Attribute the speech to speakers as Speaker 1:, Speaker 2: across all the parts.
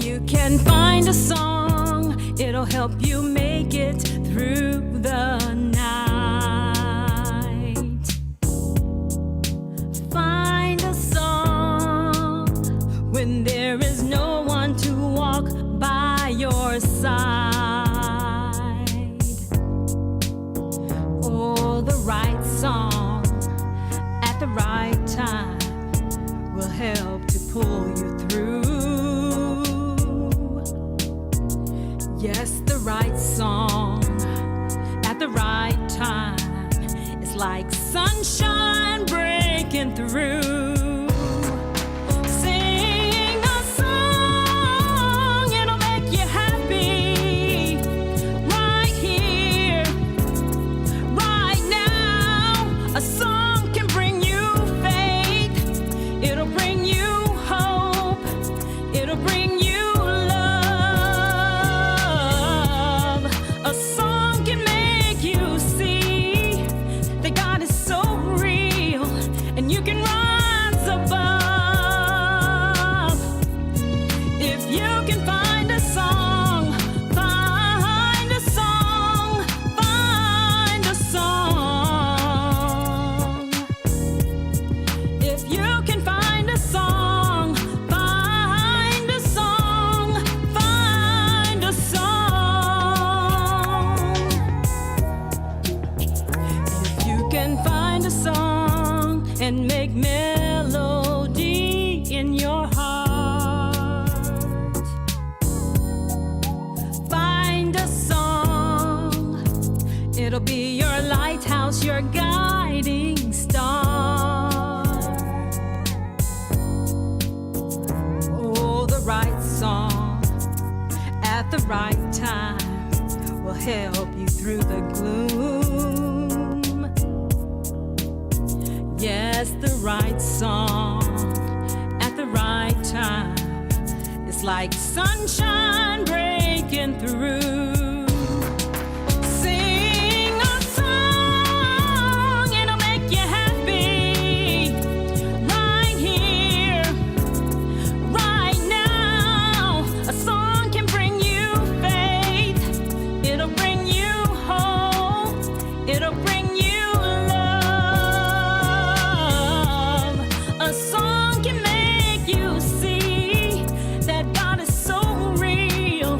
Speaker 1: you can find a song, it'll help you make it through the night. Find a song when there is no one to walk by your side. Oh, the right song at the right time will help to pull you through. Yes, the right song at the right time is like sunshine breaking through. Sing a song, it'll make you happy. Right here, right now. A song can bring you faith. It'll bring you hope. It'll bring you love. A song can make you see that God is so real and you can rise above. If you can find a song, find a song, find a song. If you can find a song, find a song, find a song. If you can find a song and make melody in your heart, find a song, it'll be your lighthouse, your guiding star. Oh, the right song at the right time will help you through the gloom. Yes, the right song at the right time is like sunshine breaking through. Sing a song, it'll make you happy. Right here, right now. A song can bring you faith. It'll bring you hope. It'll bring you love. A song can make you see that God is so real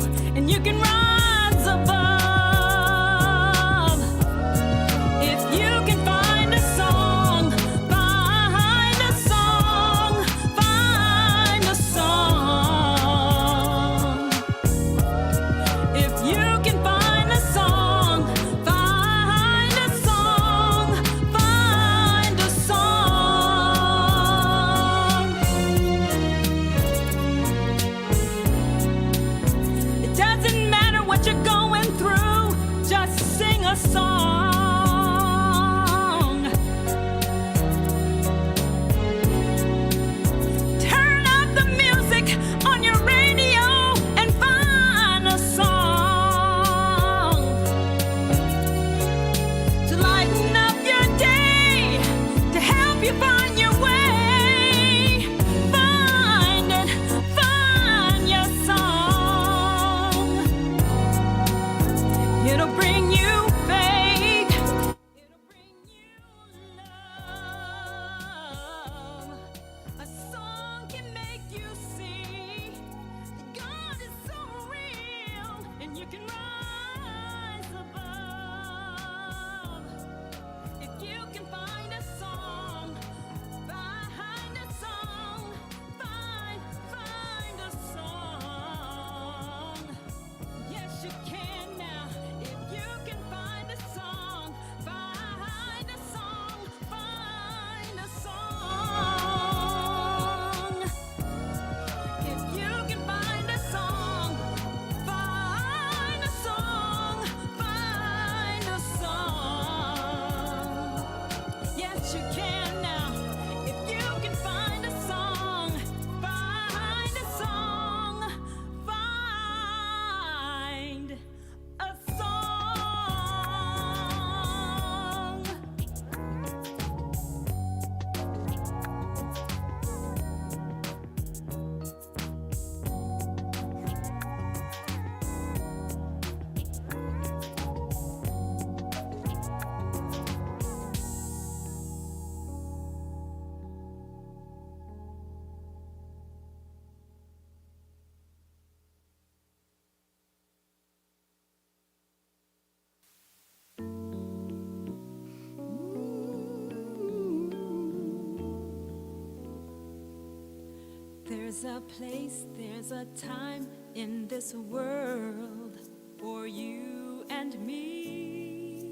Speaker 1: There's a place, there's a time in this world for you and me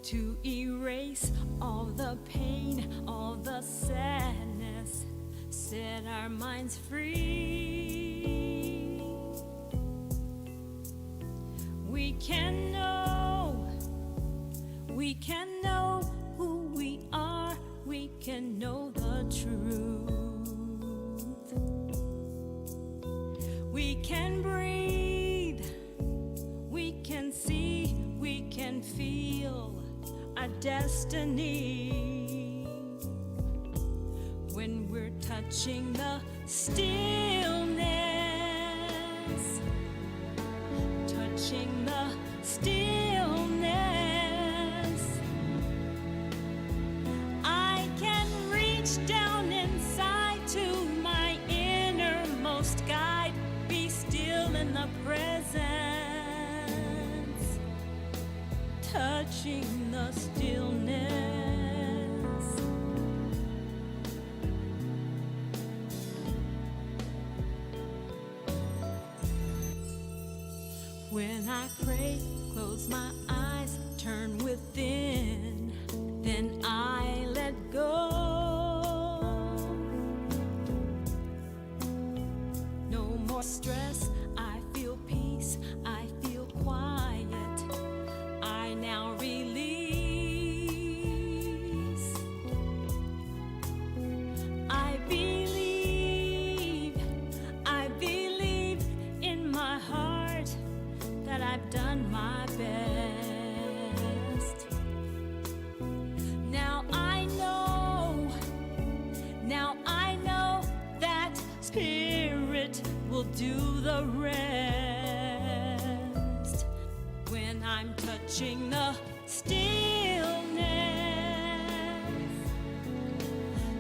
Speaker 1: to erase all the pain, all the sadness, set our minds free. We can know who we are, we can know the truth. We can breathe, we can see, we can feel our destiny when we're touching the stillness, touching the stillness. I can reach down inside to my innermost guide, be still in the presence, touching the stillness. When I pray, close my eyes, turn within, then I let go. No more stress, I feel peace, I feel quiet. I now release. I believe in my heart that I've done my best. Now I know that Spirit will do the rest. When I'm touching the stillness,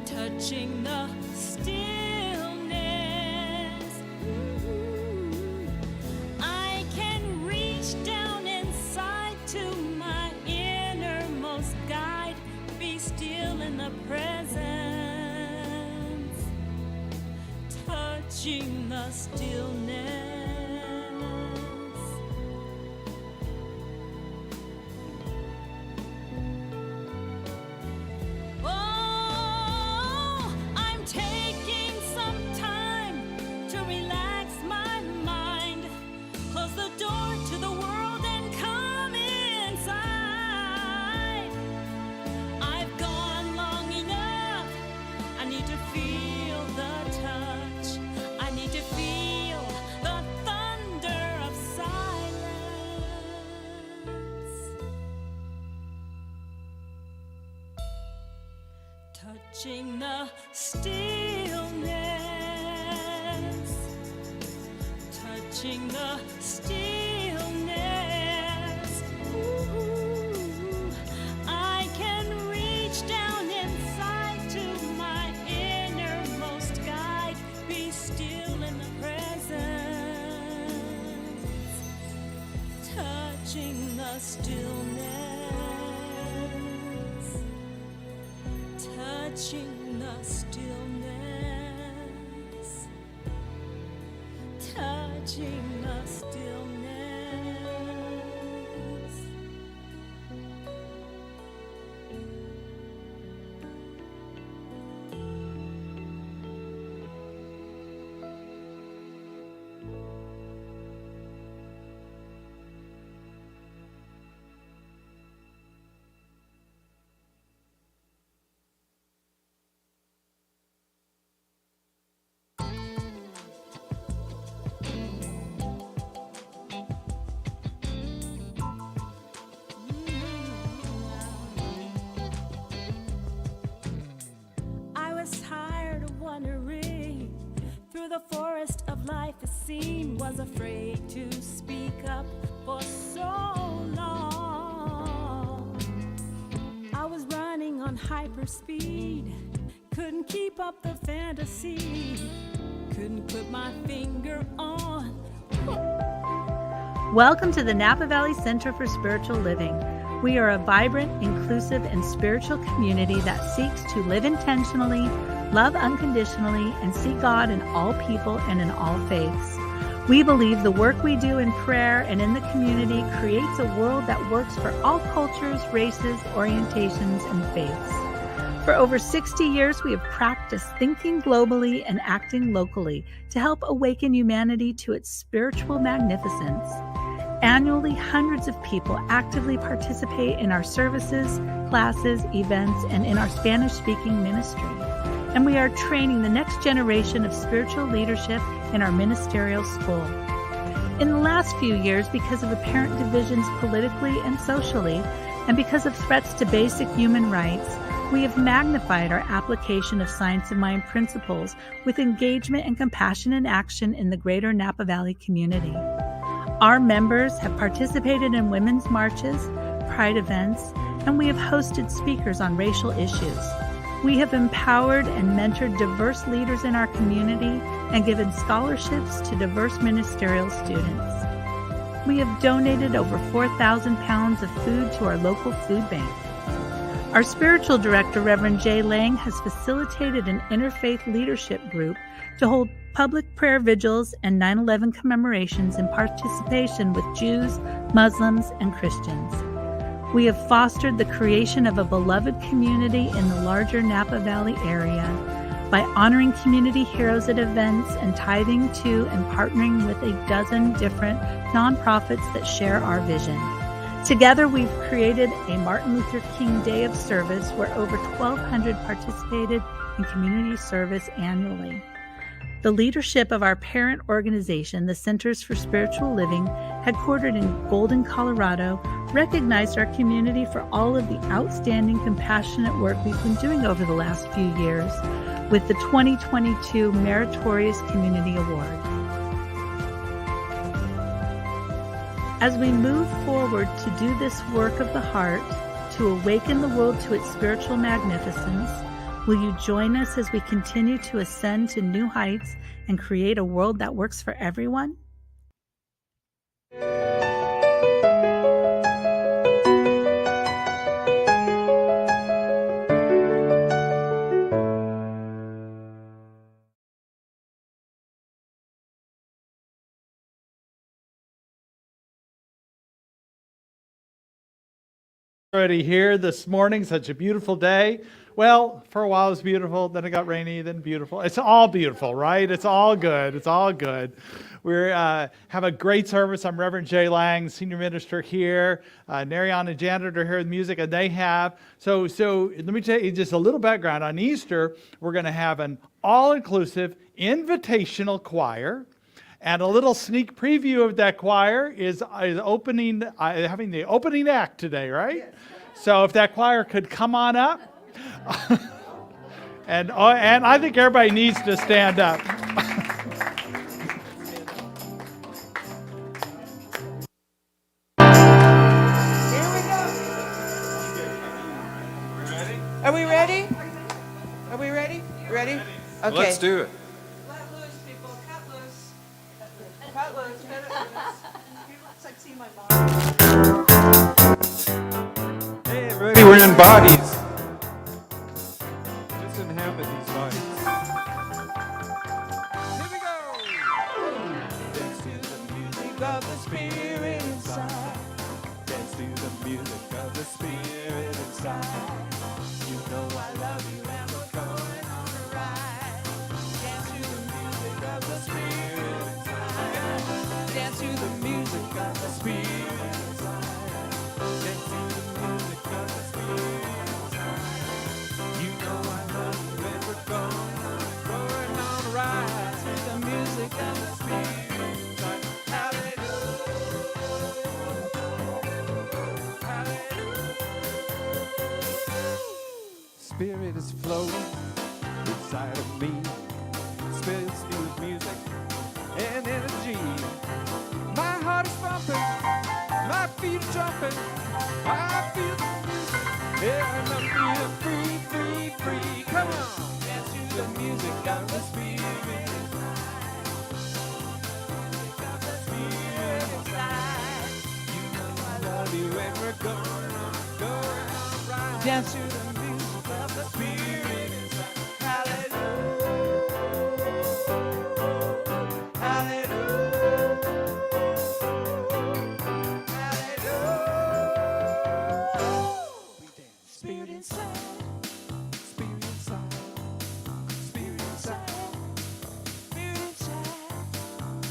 Speaker 1: touching the stillness, I can reach down inside to my innermost guide, be still in the presence, touching the stillness. Oh, I'm taking some time to relax my mind, close the door to the world and come inside. I've gone long enough, I need to feel the touch, I need to feel the thunder of silence, touching the stillness, touching the stillness. Ooh, I can reach down inside to my innermost guide, be still in the presence, touching the stillness, touching the stillness, touching the stillness. I was tired of wandering through the forest of life, it seemed, was afraid to speak up for so long. I was running on hyper speed, couldn't keep up the fantasy, couldn't put my finger on.
Speaker 2: Welcome to the Napa Valley Center for Spiritual Living, We are a vibrant, inclusive, and spiritual community that seeks to live intentionally, love unconditionally, and see God in all people and in all faiths. We believe the work we do in prayer and in the community creates a world that works for all cultures, races, orientations, and faiths. For over 60 years, we have practiced thinking globally and acting locally to help awaken humanity to its spiritual magnificence. Annually, hundreds of people actively participate in our services, classes, events, and in our Spanish-speaking ministry. And we are training the next generation of spiritual leadership in our ministerial school. In the last few years, because of apparent divisions politically and socially, and because of threats to basic human rights, we have magnified our application of Science of Mind principles with engagement and compassionate action in the greater Napa Valley community. Our members have participated in women's marches, pride events, and we have hosted speakers on racial issues. We have empowered and mentored diverse leaders in our community and given scholarships to diverse ministerial students. We have donated over 4,000 pounds of food to our local food bank. Our spiritual director, Reverend Jay Lang, has facilitated an interfaith leadership group to hold public prayer vigils and 9/11 commemorations in participation with Jews, Muslims, and Christians. We have fostered the creation of a beloved community in the larger Napa Valley area by honoring community heroes at events and tithing to and partnering with a dozen different nonprofits that share our vision. Together, we've created a Martin Luther King Day of Service where over 1,200 participated in community service annually. The leadership of our parent organization, the Centers for Spiritual Living, headquartered in Golden, Colorado, recognized our community for all of the outstanding compassionate work we've been doing over the last few years with the 2022 Meritorious Community Award. As we move forward to do this work of the heart, to awaken the world to its spiritual magnificence, will you join us as we continue to ascend to new heights and create a world that works for everyone?
Speaker 3: Already here this morning, such a beautiful day. Well, for a while it was beautiful, then it got rainy, then beautiful. It's all beautiful, right? It's all good. It's all good. We have a great service. I'm Reverend Jay Lang, senior minister here. Narayan Janet are here with music, and they have. So let me tell you just a little background. On Easter, we're going to have an all-inclusive invitational choir. And a little sneak preview of that choir is having the opening act today, right? Yes. So if that choir could come on up. and I think everybody needs to stand up.
Speaker 4: Here we go. Are we ready? Are we ready? Ready? Okay.
Speaker 5: Let's do it.
Speaker 4: Let loose, people. Cut loose. Cut loose. Cut loose. It's like seeing my mom.
Speaker 5: Hey, everybody, we're in bodies. Just inhabit these bodies. Here we go.
Speaker 4: Dance to the music of the spirit inside. Dance to the music of the spirit inside. You know I love you and we're going on a ride. Dance to the music of the spirit inside. Dance to the music of the spirit inside. Dance to the music of the spirit inside. You know I love you and we're going on a ride. To the music of the spirit inside. Hallelujah. Spirit is flowing inside of me. Spirit spews music and energy. My heart is pumping, my feet are jumping. I feel the music, and I'm feeling free, free, free. Come on, dance to the music of the spirit inside. Of the spirit inside. You know I love you, and we're going on. Dance to the music of the Spirit inside. Hallelujah. Hallelujah. Hallelujah. We dance. Spirit inside. Spirit inside. Spirit inside. Spirit inside.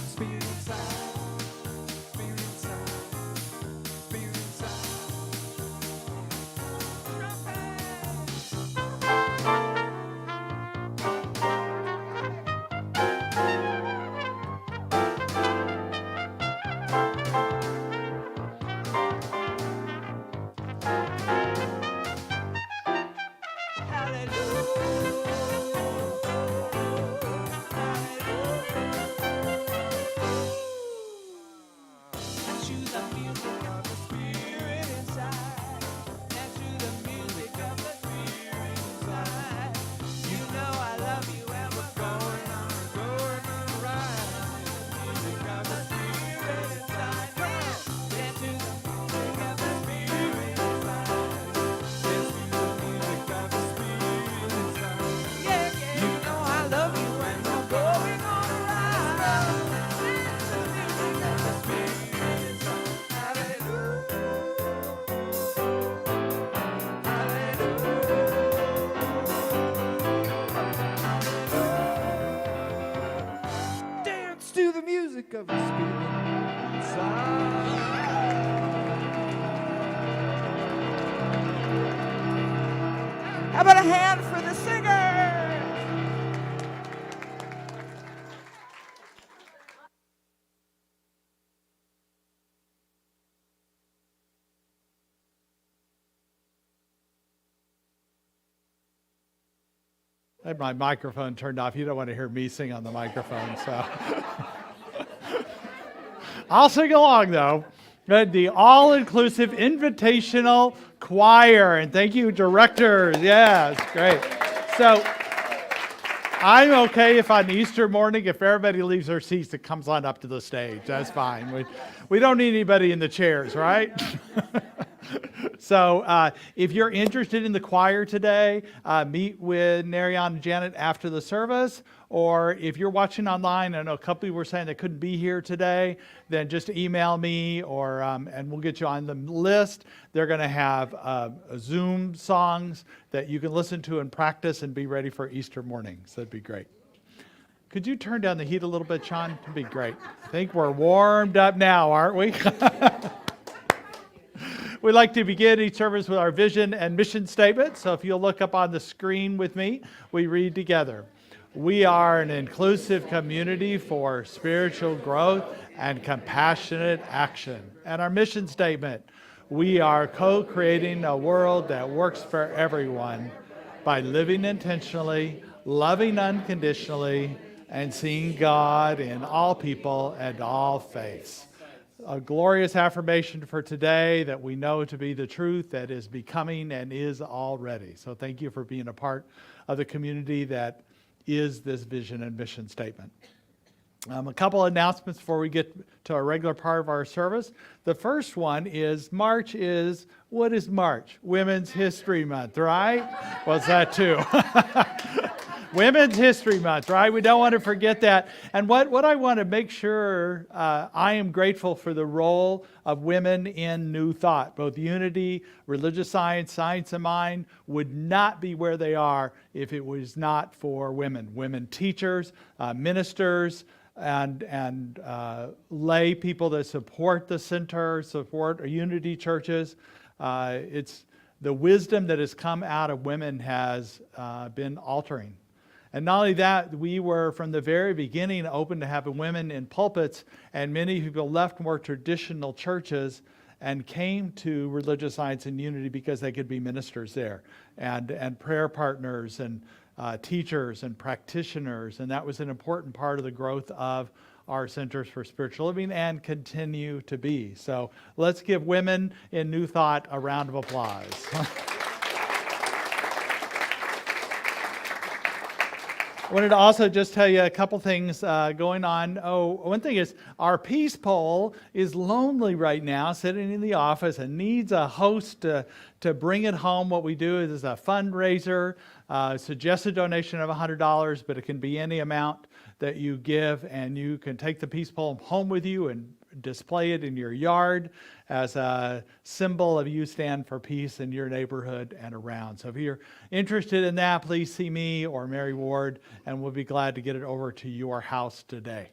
Speaker 4: Spirit inside. Spirit inside. Spirit inside. Dance to the music of the Spirit inside. How about a hand for the singers?
Speaker 3: I had my microphone turned off. You don't want to hear me sing on the microphone, so. I'll sing along, though. The all-inclusive invitational choir. And thank you, directors. Yes, great. So I'm okay if on Easter morning, if everybody leaves their seats, it comes on up to the stage. That's fine. We don't need anybody in the chairs, right? So if you're interested in the choir today, meet with Narayan Janet after the service. Or if you're watching online, I know a couple people were saying they couldn't be here today, then just email me or and we'll get you on the list. They're going to have Zoom songs that you can listen to and practice and be ready for Easter morning. So that'd be great. Could you turn down the heat a little bit, Sean? That'd be great. I think we're warmed up now, aren't we? We like to begin each service with our vision and mission statement. So if you'll look up on the screen with me, we read together. We are an inclusive community for spiritual growth and compassionate action. And our mission statement, we are co-creating a world that works for everyone by living intentionally, loving unconditionally, and seeing God in all people and all faiths. A glorious affirmation for today that we know to be the truth that is becoming and is already. So thank you for being a part of the community that is this vision and mission statement. A couple of announcements before we get to our regular part of our service. The first one is March is, what is March? Women's History Month, right? What's that too? Women's History Month, right? We don't want to forget that. And what I want to make sure, I am grateful for the role of women in New Thought. Both Unity, Religious Science, Science of Mind would not be where they are if it was not for women. Women teachers, ministers, and lay people that support the center, support Unity churches. It's the wisdom that has come out of women has been altering. And not only that, we were from the very beginning open to having women in pulpits, and many people left more traditional churches and came to Religious Science and Unity because they could be ministers there, and prayer partners, and teachers and practitioners. And that was an important part of the growth of our Centers for Spiritual Living and continue to be. So let's give women in New Thought a round of applause. I wanted to also just tell you a couple things going on. Oh, one thing is our peace pole is lonely right now, sitting in the office, and needs a host to bring it home. What we do is a fundraiser, suggested donation of $100, but it can be any amount that you give, and you can take the peace pole home with you and display it in your yard as a symbol of you stand for peace in your neighborhood and around. So if you're interested in that, please see me or Mary Ward, and we'll be glad to get it over to your house today.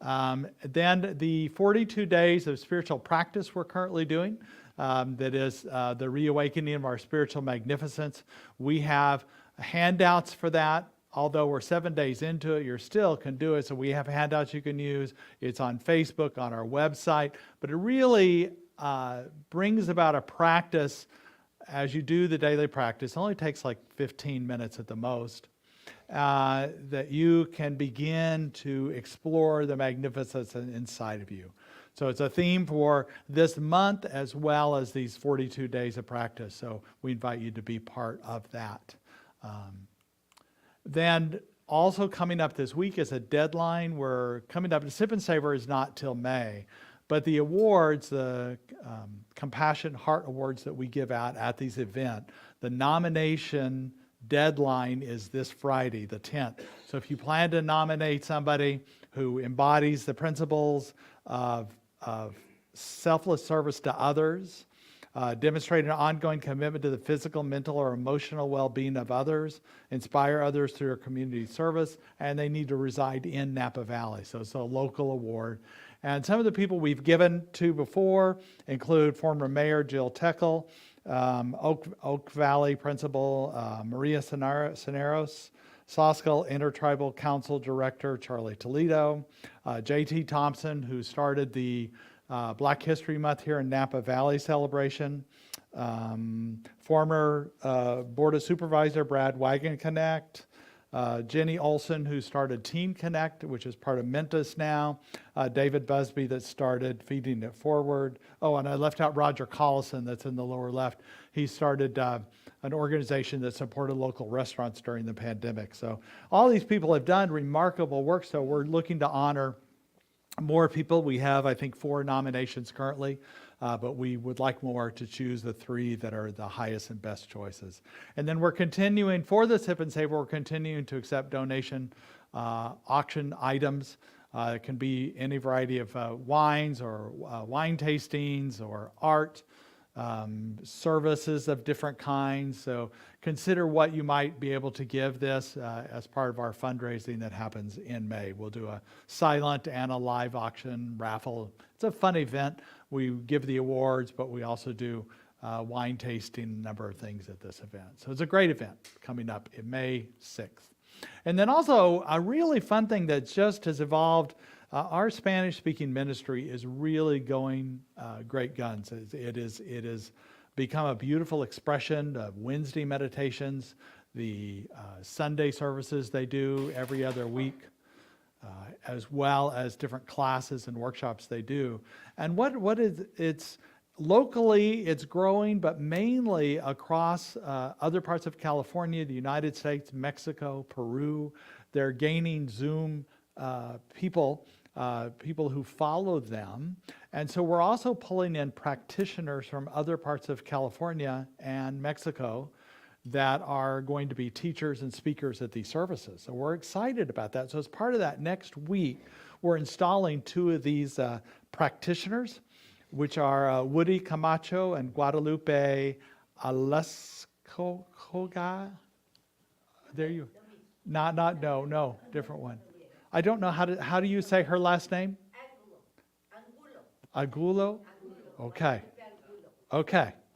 Speaker 3: Then the 42 days of spiritual practice we're currently doing, that is the reawakening of our spiritual magnificence. We have handouts for that. Although we're 7 days into it, you still can do it. So we have handouts you can use. It's on Facebook, on our website. But it really brings about a practice as you do the daily practice. It only takes like 15 minutes at the most. That you can begin to explore the magnificence inside of you. So it's a theme for this month as well as these 42 days of practice. So we invite you to be part of that. Then also coming up this week is a deadline. We're coming up, the Sip and Savor is not till May, but the awards, the Compassion Heart Awards that we give out at these events, the nomination deadline is this Friday, the 10th. So if you plan to nominate somebody who embodies the principles of selfless service to others, demonstrate an ongoing commitment to the physical, mental, or emotional well-being of others, inspire others through their community service, and they need to reside in Napa Valley. So it's a local award. And some of the people we've given to before include former Mayor Jill Teckel, Oak Valley Principal Maria Cineros, Soskel Intertribal Council Director Charlie Toledo, J.T. Thompson, who started the Black History Month here in Napa Valley celebration. Former Board of Supervisor Brad Wagenknecht, Jenny Olson, who started Teen Connect, which is part of Mentis now. David Busby, that started Feeding It Forward. Oh, and I left out Roger Collison, that's in the lower left. He started an organization that supported local restaurants during the pandemic. So all these people have done remarkable work, so we're looking to honor more people. We have, I think, 4 nominations currently, but we would like more to choose the 3 that are the highest and best choices. And then we're continuing, for the Sip and Save, we're continuing to accept donation auction items. It can be any variety of wines or wine tastings or art, services of different kinds. So consider what you might be able to give this as part of our fundraising that happens in May. We'll do a silent and a live auction raffle. It's a fun event. We give the awards, but we also do wine tasting, a number of things at this event. So it's a great event coming up in May 6th. And then also a really fun thing that just has evolved. Our Spanish-speaking ministry is really going great guns. It is become a beautiful expression of Wednesday meditations, the Sunday services they do every other week, as well as different classes and workshops they do. And it's locally, it's growing, but mainly across other parts of California, the United States, Mexico, Peru. They're gaining Zoom people who follow them. And so we're also pulling in practitioners from other parts of California and Mexico that are going to be teachers and speakers at these services. So we're excited about that. So as part of that, next week, we're installing 2 of these practitioners, which are Woody Camacho and Guadalupe Alescoga. There you, no, different one. I don't know how do you say her last name? Angulo. Okay.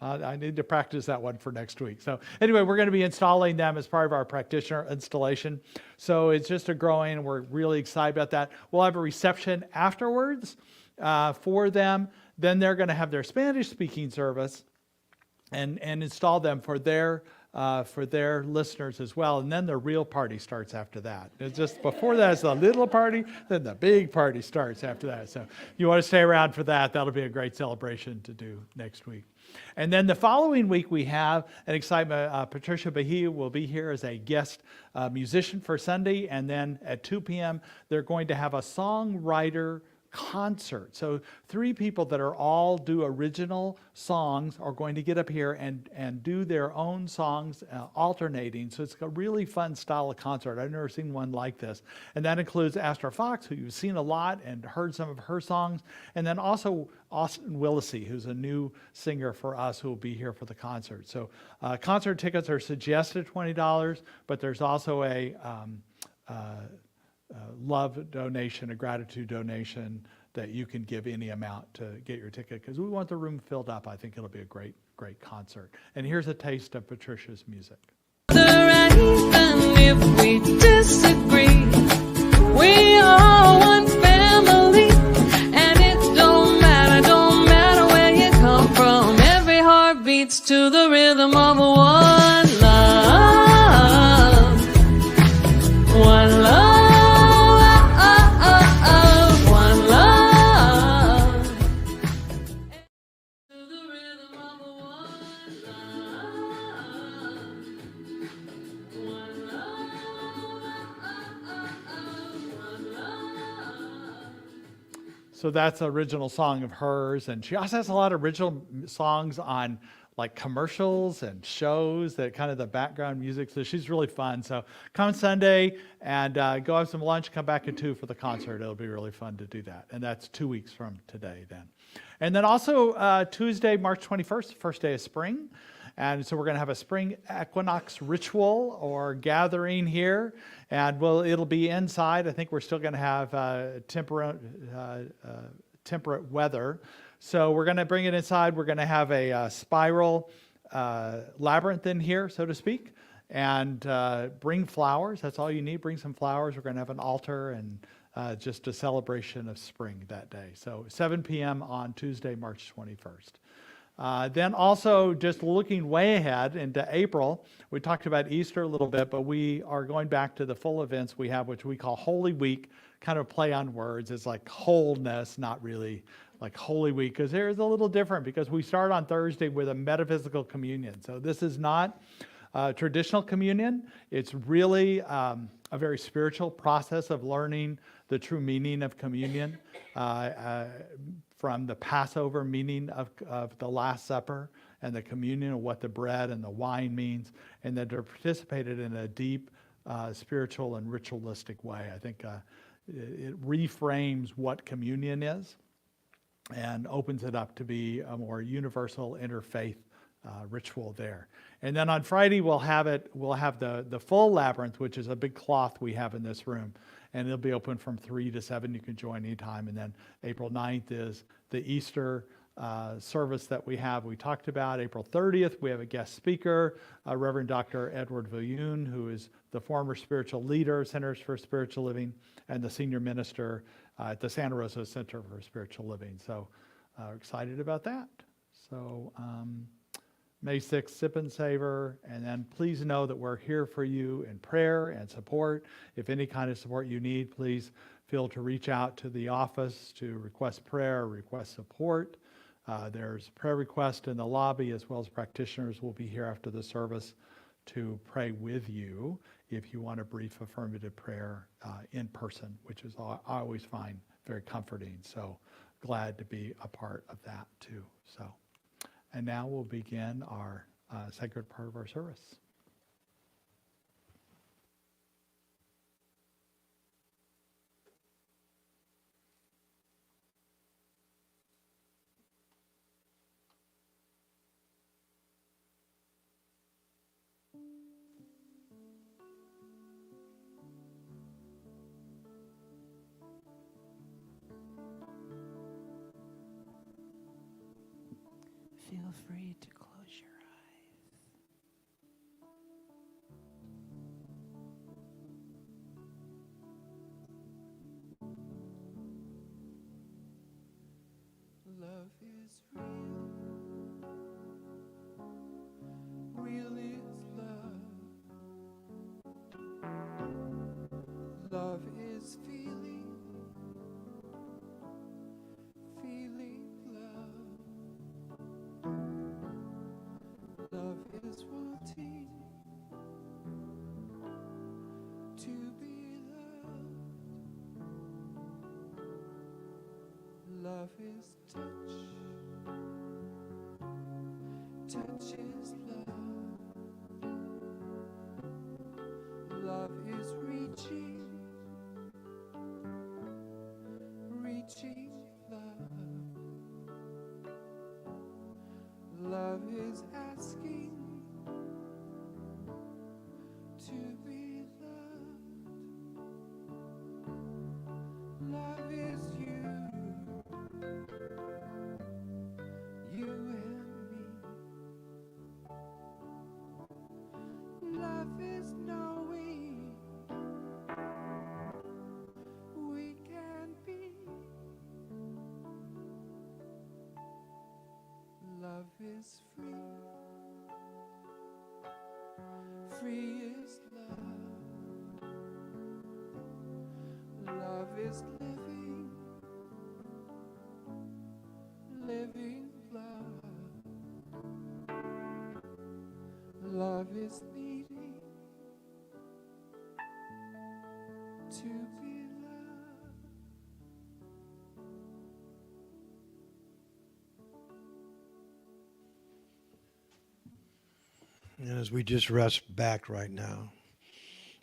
Speaker 3: I need to practice that one for next week. So anyway, we're going to be installing them as part of our practitioner installation. So it's just a growing, we're really excited about that. We'll have a reception afterwards for them. Then they're going to have their Spanish speaking service and install them for their listeners as well. And then the real party starts after that. It's just before that is the little party, then the big party starts after that. So you want to stay around for that. That'll be a great celebration to do next week. And then the following week, we have an excitement. Patricia Bahia will be here as a guest musician for Sunday. And then at 2 p.m., they're going to have a songwriter concert. So 3 people that are all do original songs are going to get up here and do their own songs alternating. So it's a really fun style of concert. I've never seen one like this. And that includes Astor Fox, who you've seen a lot and heard some of her songs. And then also Austin Willisey, who's a new singer for us who will be here for the concert. So concert tickets are suggested $20, but there's also a love donation, a gratitude donation that you can give any amount to get your ticket, because we want the room filled up. I think it'll be a great concert. And here's a taste of Patricia's music.
Speaker 1: Even if we disagree, we are one family, and it don't matter where you come from. Every heart beats to the rhythm of one love, one love.
Speaker 3: So that's an original song of hers. And she also has a lot of original songs on like commercials and shows, that kind of the background music. So she's really fun. So come Sunday and go have some lunch, come back at 2 for the concert. It'll be really fun to do that. And that's 2 weeks from today then. And then also Tuesday, March 21st, first day of spring. And so we're going to have a spring equinox ritual or gathering here. And it'll be inside. I think we're still going to have temperate weather. So we're going to bring it inside. We're going to have a spiral labyrinth in here, so to speak. And bring flowers. That's all you need. Bring some flowers. We're going to have an altar and just a celebration of spring that day. So 7 p.m. on Tuesday, March 21st. Then also just looking way ahead into April, we talked about Easter a little bit, but we are going back to the full events we have, which we call Holy Week, kind of play on words. It's like wholeness, not really like Holy Week, because there's a little different, because we start on Thursday with a metaphysical communion. So this is not traditional communion. It's really a very spiritual process of learning the true meaning of communion. From the Passover meaning of the Last Supper and the communion of what the bread and the wine means, and that they're participated in a deep spiritual and ritualistic way. I think it reframes what communion is and opens it up to be a more universal interfaith ritual there. And then on Friday we'll have the full labyrinth, which is a big cloth we have in this room. And it'll be open from 3 to 7. You can join anytime. And then April 9th is the Easter service that we have. We talked about April 30th. We have a guest speaker, Reverend Dr. Edward Villoon, who is the former spiritual leader of Centers for Spiritual Living and the senior minister at the Santa Rosa Center for Spiritual Living. So excited about that. So May 6th, Sip and Savor. And then please know that we're here for you in prayer and support. If any kind of support you need, please feel to reach out to the office to request prayer, request support. There's prayer requests in the lobby, as well as practitioners will be here after the service to pray with you if you want a brief affirmative prayer in person, which is I always find very comforting. So glad to be a part of that too. So. And now we'll begin our sacred part of our service.
Speaker 6: Feel free to close your eyes.
Speaker 4: Love is real. Real is love. Love is feeling. Feeling love. Love is touch. Touch is love. Love is reaching. Reaching love. Love is asking to be loved. Love is you. You and me. Love is knowing we can be. Love is free. Free is love. Love is living. Living love. Love is needing to be loved.
Speaker 7: And as we just rest back right now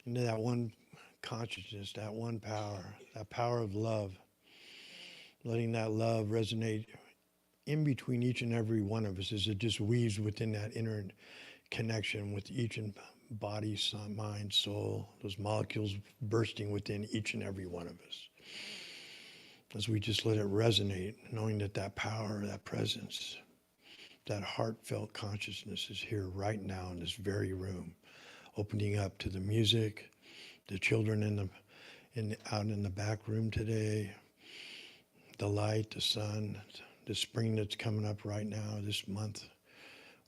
Speaker 7: into that one consciousness, that one power, that power of love, letting that love resonate in between each and every one of us as it just weaves within that inner connection with each and body, mind, soul, those molecules bursting within each and every one of us. As we just let it resonate, knowing that that power, that presence, that heartfelt consciousness is here right now in this very room, opening up to the music, the children out in the back room today, the light, the sun, the spring that's coming up right now this month.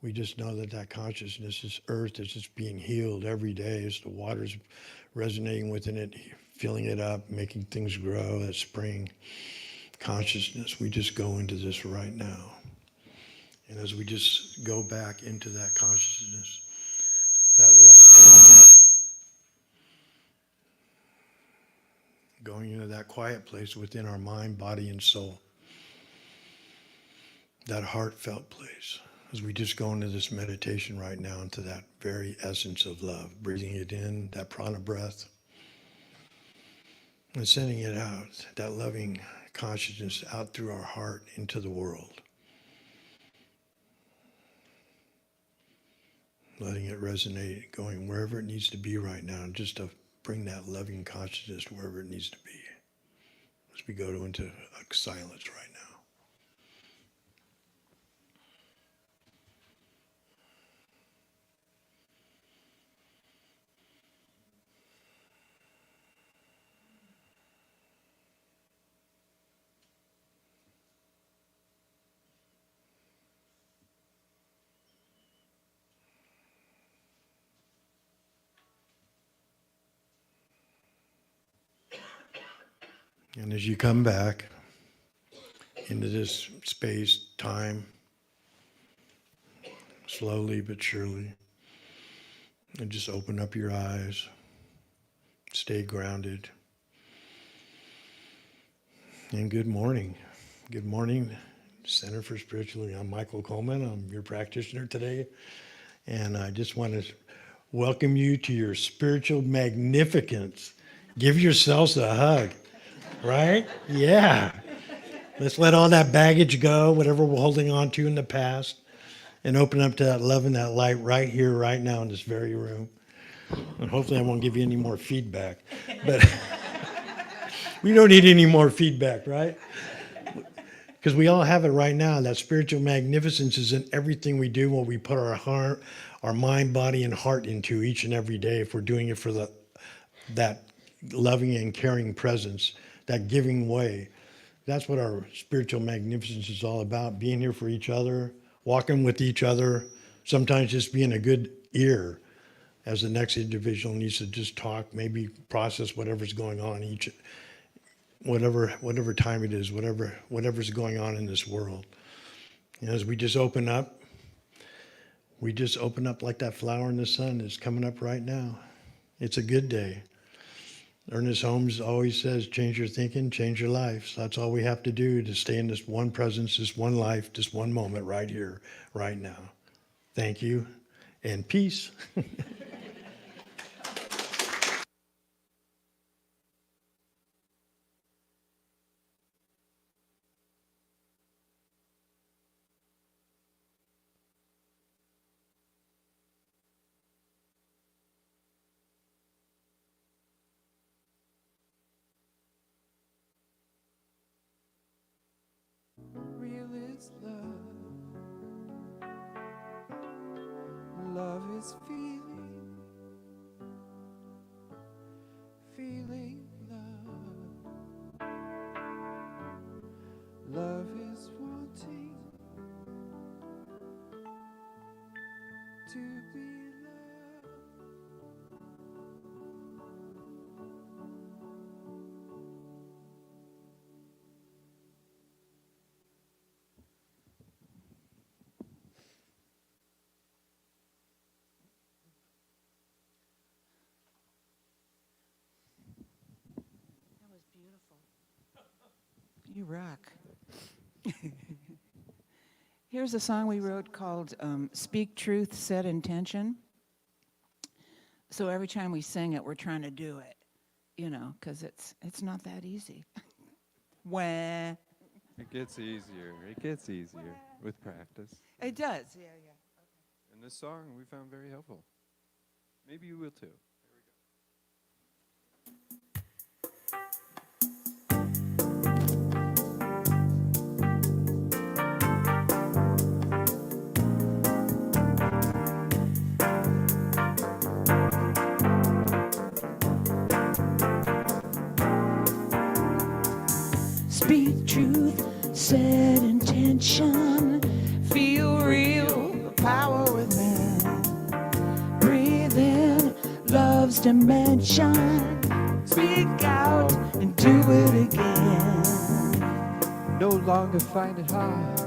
Speaker 7: We just know that that consciousness, this earth is just being healed every day as the water's resonating within it, filling it up, making things grow, that spring consciousness. We just go into this right now. And as we just go back into that consciousness, that love, going into that quiet place within our mind, body, and soul, that heartfelt place, as we just go into this meditation right now, into that very essence of love, breathing it in, that prana breath, and sending it out, that loving consciousness out through our heart into the world. Letting it resonate, going wherever it needs to be right now, just to bring that loving consciousness wherever it needs to be. As we go into silence right now. And as you come back into this space, time, slowly but surely, and just open up your eyes, stay grounded. And good morning. Good morning, Center for Spiritual. I'm Michael Coleman. I'm your practitioner today. And I just want to welcome you to your spiritual magnificence. Give yourselves a hug. Right? Yeah. Let's let all that baggage go, whatever we're holding on to in the past, and open up to that love and that light right here, right now in this very room. And hopefully I won't give you any more feedback. But we don't need any more feedback, right? Because we all have it right now. That spiritual magnificence is in everything we do, what we put our heart, our mind, body, and heart into each and every day, if we're doing it for that loving and caring presence, that giving way. That's what our spiritual magnificence is all about, being here for each other, walking with each other, sometimes just being a good ear as the next individual needs to just talk, maybe process whatever's going on whatever time it is, whatever's going on in this world. And as we just open up like that flower in the sun is coming up right now. It's a good day. Ernest Holmes always says, change your thinking, change your life. So that's all we have to do to stay in this one presence, this one life, this one moment right here, right now. Thank you, and peace.
Speaker 4: Real is love. Love is feeling, feeling love. Love is wanting to be loved.
Speaker 6: That was beautiful. You rock. Here's a song we wrote called Speak Truth, Set Intention. So every time we sing it, we're trying to do it, you know, because it's not that easy. Wah.
Speaker 5: It gets easier. It gets easier with practice.
Speaker 6: It does, yeah, yeah.
Speaker 5: And this song we found very helpful. Maybe you will too.
Speaker 6: Speak truth, set intention, feel real, the power within. Breathe in love's dimension, speak out and do it again.
Speaker 4: No longer find it hard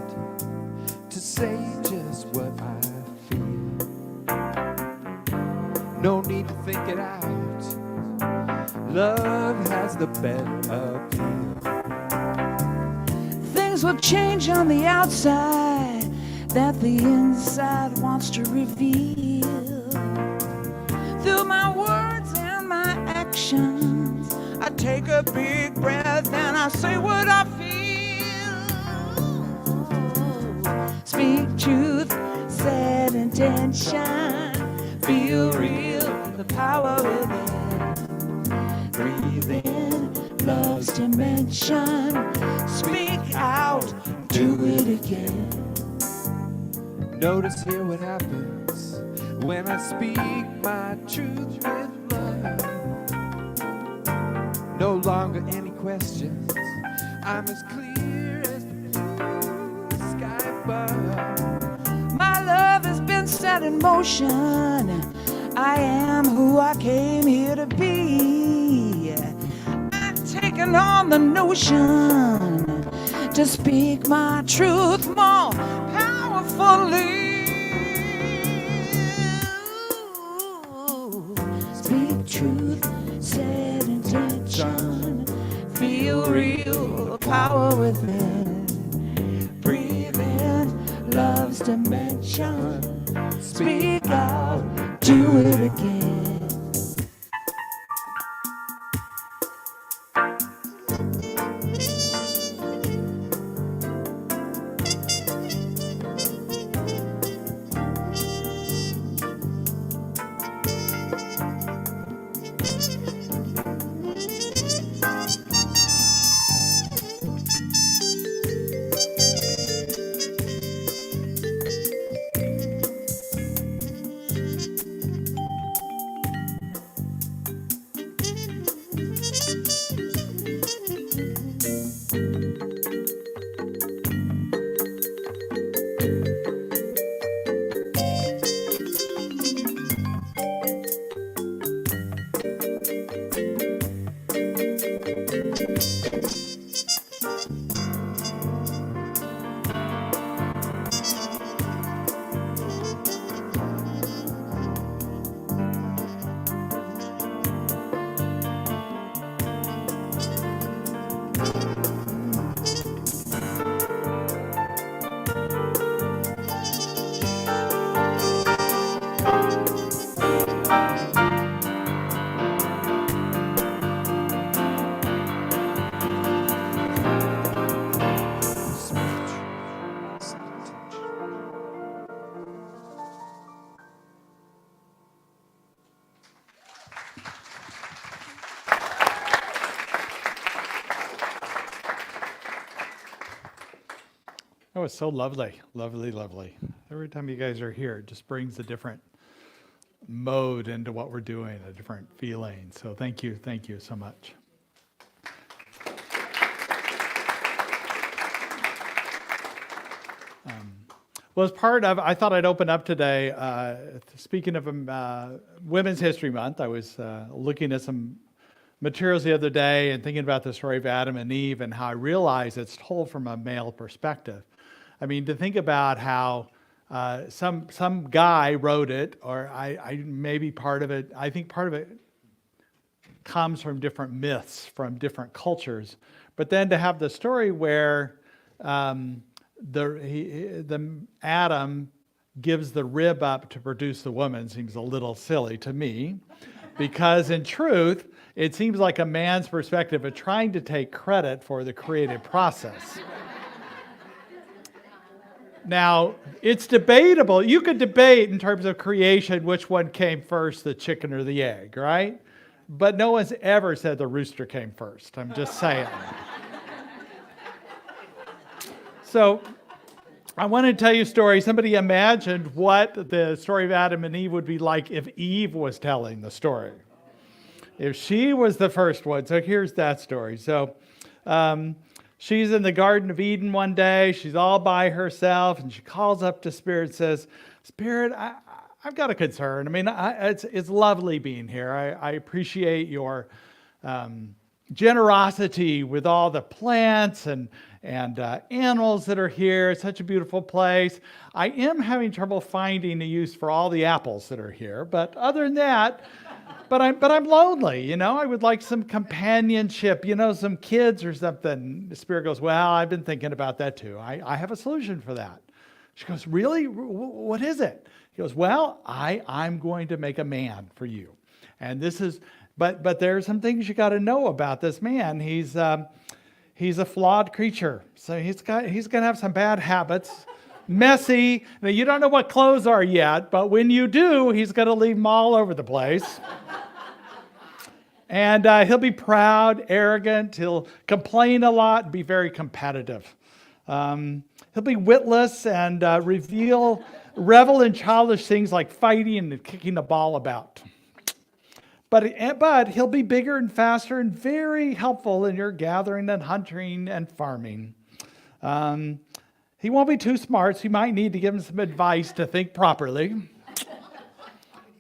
Speaker 4: to say just what I feel. No need to think it out. Love has the better appeal.
Speaker 6: Things will change on the outside that the inside wants to reveal. Through my words and my actions, I take a big breath and I say what I feel. Speak truth, set intention, feel real, the power within. Breathe in love's dimension, speak out, do it again.
Speaker 4: Notice here what happens when I speak my truth with love. No longer any questions, I'm as clear as the blue sky above.
Speaker 6: My love has been set in motion, I am who I came here to be. I've taken on the notion to speak my truth more powerfully. Speak truth, set intention, feel real, the power within. Breathe in love's dimension, speak out, do it again.
Speaker 3: was so lovely, lovely, lovely. Every time you guys are here, it just brings a different mode into what we're doing, a different feeling. So thank you so much. Well, as part of, I thought I'd open up today, speaking of Women's History Month, I was looking at some materials the other day and thinking about the story of Adam and Eve and how I realized it's told from a male perspective. I mean, to think about how some guy wrote it, or I maybe part of it, I think part of it comes from different myths, from different cultures. But then to have the story where the Adam gives the rib up to produce the woman seems a little silly to me, because in truth, it seems like a man's perspective of trying to take credit for the creative process. Now, it's debatable. You could debate in terms of creation which one came first, the chicken or the egg, right? But no one's ever said the rooster came first. I'm just saying. So I want to tell you a story. Somebody imagined what the story of Adam and Eve would be like if Eve was telling the story. If she was the first one. So here's that story. So she's in the Garden of Eden one day. She's all by herself, and she calls up to Spirit and says, Spirit, I've got a concern. I mean, it's lovely being here. I appreciate your generosity with all the plants and animals that are here. It's such a beautiful place. I am having trouble finding a use for all the apples that are here. But other than that, but I'm lonely, you know. I would like some companionship, you know, some kids or something. The Spirit goes, well, I've been thinking about that too. I have a solution for that. She goes, really? What is it? He goes, well, I'm going to make a man for you. And this is, but there are some things you got to know about this man. He's a flawed creature. So he's going to have some bad habits. Messy. Now, you don't know what clothes are yet, but when you do, he's going to leave them all over the place. And he'll be proud, arrogant. He'll complain a lot and be very competitive. He'll be witless and revel in childish things like fighting and kicking the ball about. But he'll be bigger and faster and very helpful in your gathering and hunting and farming. He won't be too smart, so you might need to give him some advice to think properly.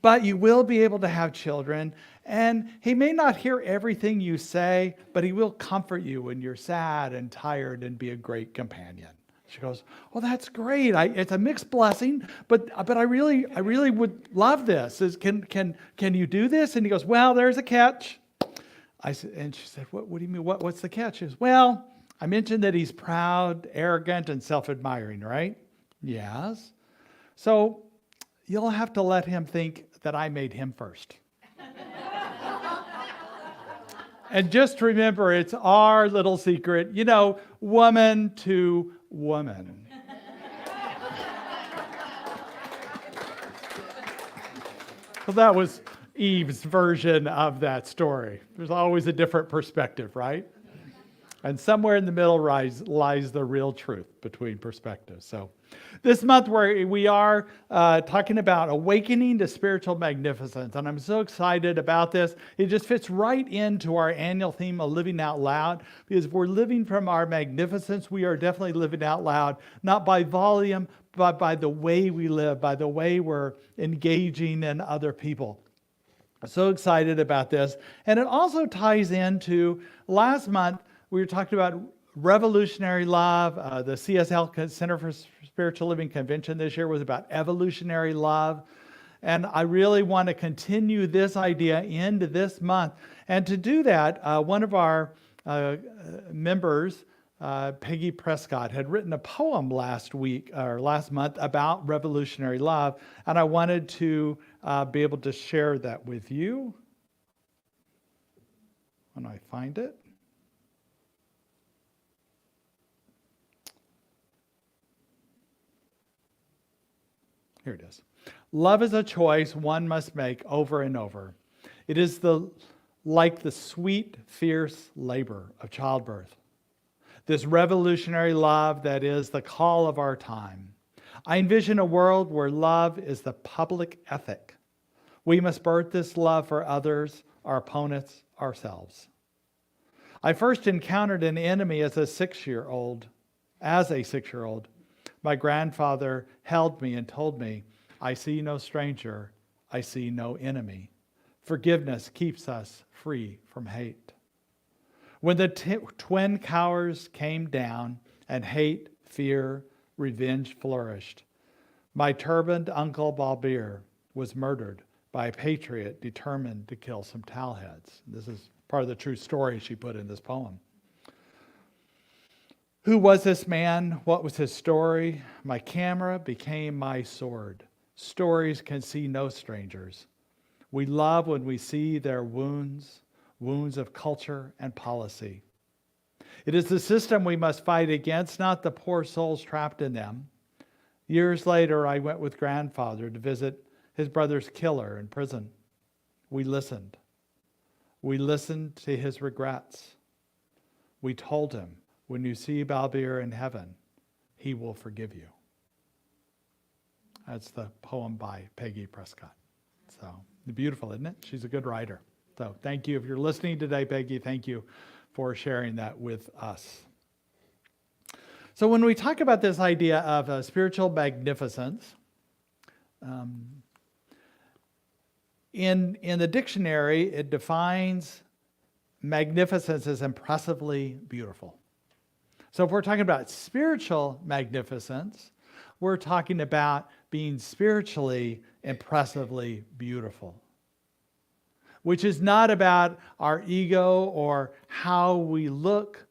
Speaker 3: But you will be able to have children, and he may not hear everything you say, but he will comfort you when you're sad and tired and be a great companion. She goes, well, that's great. It's a mixed blessing, but I really would love this. Can you do this? And he goes, well, there's a catch. And she said, what do you mean? What's the catch? She goes, well, I mentioned that he's proud, arrogant, and self-admiring, right? Yes. So you'll have to let him think that I made him first. And just remember, it's our little secret, you know, woman to woman. Well, that was Eve's version of that story. There's always a different perspective, right? And somewhere in the middle lies the real truth between perspectives. So this month we are talking about awakening to spiritual magnificence. And I'm so excited about this. It just fits right into our annual theme of living out loud. Because if we're living from our magnificence, we are definitely living out loud, not by volume, but by the way we live, by the way we're engaging in other people. I'm so excited about this. And it also ties into last month, we were talking about revolutionary love. The CSL Center for Spiritual Living Convention this year was about evolutionary love. And I really want to continue this idea into this month. And to do that, one of our members, Peggy Prescott, had written a poem last month about revolutionary love. And I wanted to be able to share that with you. When I find it. Here it is. Love is a choice one must make over and over. It is like the sweet, fierce labor of childbirth. this revolutionary love that is the call of our time. I envision a world where love is the public ethic. We must birth this love for others, our opponents, ourselves. I first encountered an enemy as a 6-year-old. My grandfather held me and told me, I see no stranger, I see no enemy. Forgiveness keeps us free from hate. When the twin towers came down and hate, fear, revenge flourished, my turbaned uncle Balbir was murdered by a patriot determined to kill some towelheads. This is part of the true story she put in this poem. Who was this man? What was his story? My camera became my sword. Stories can see no strangers. We love when we see their wounds of culture and policy. It is the system we must fight against, not the poor souls trapped in them. Years later, I went with grandfather to visit his brother's killer in prison. We listened. We listened to his regrets. We told him, when you see Balbir in heaven, he will forgive you. That's the poem by Peggy Prescott. So beautiful, isn't it? She's a good writer. So thank you. If you're listening today, Peggy, thank you for sharing that with us. So when we talk about this idea of spiritual magnificence, in the dictionary, it defines magnificence as impressively beautiful. So if we're talking about spiritual magnificence, we're talking about being spiritually impressively beautiful, which is not about our ego or how we look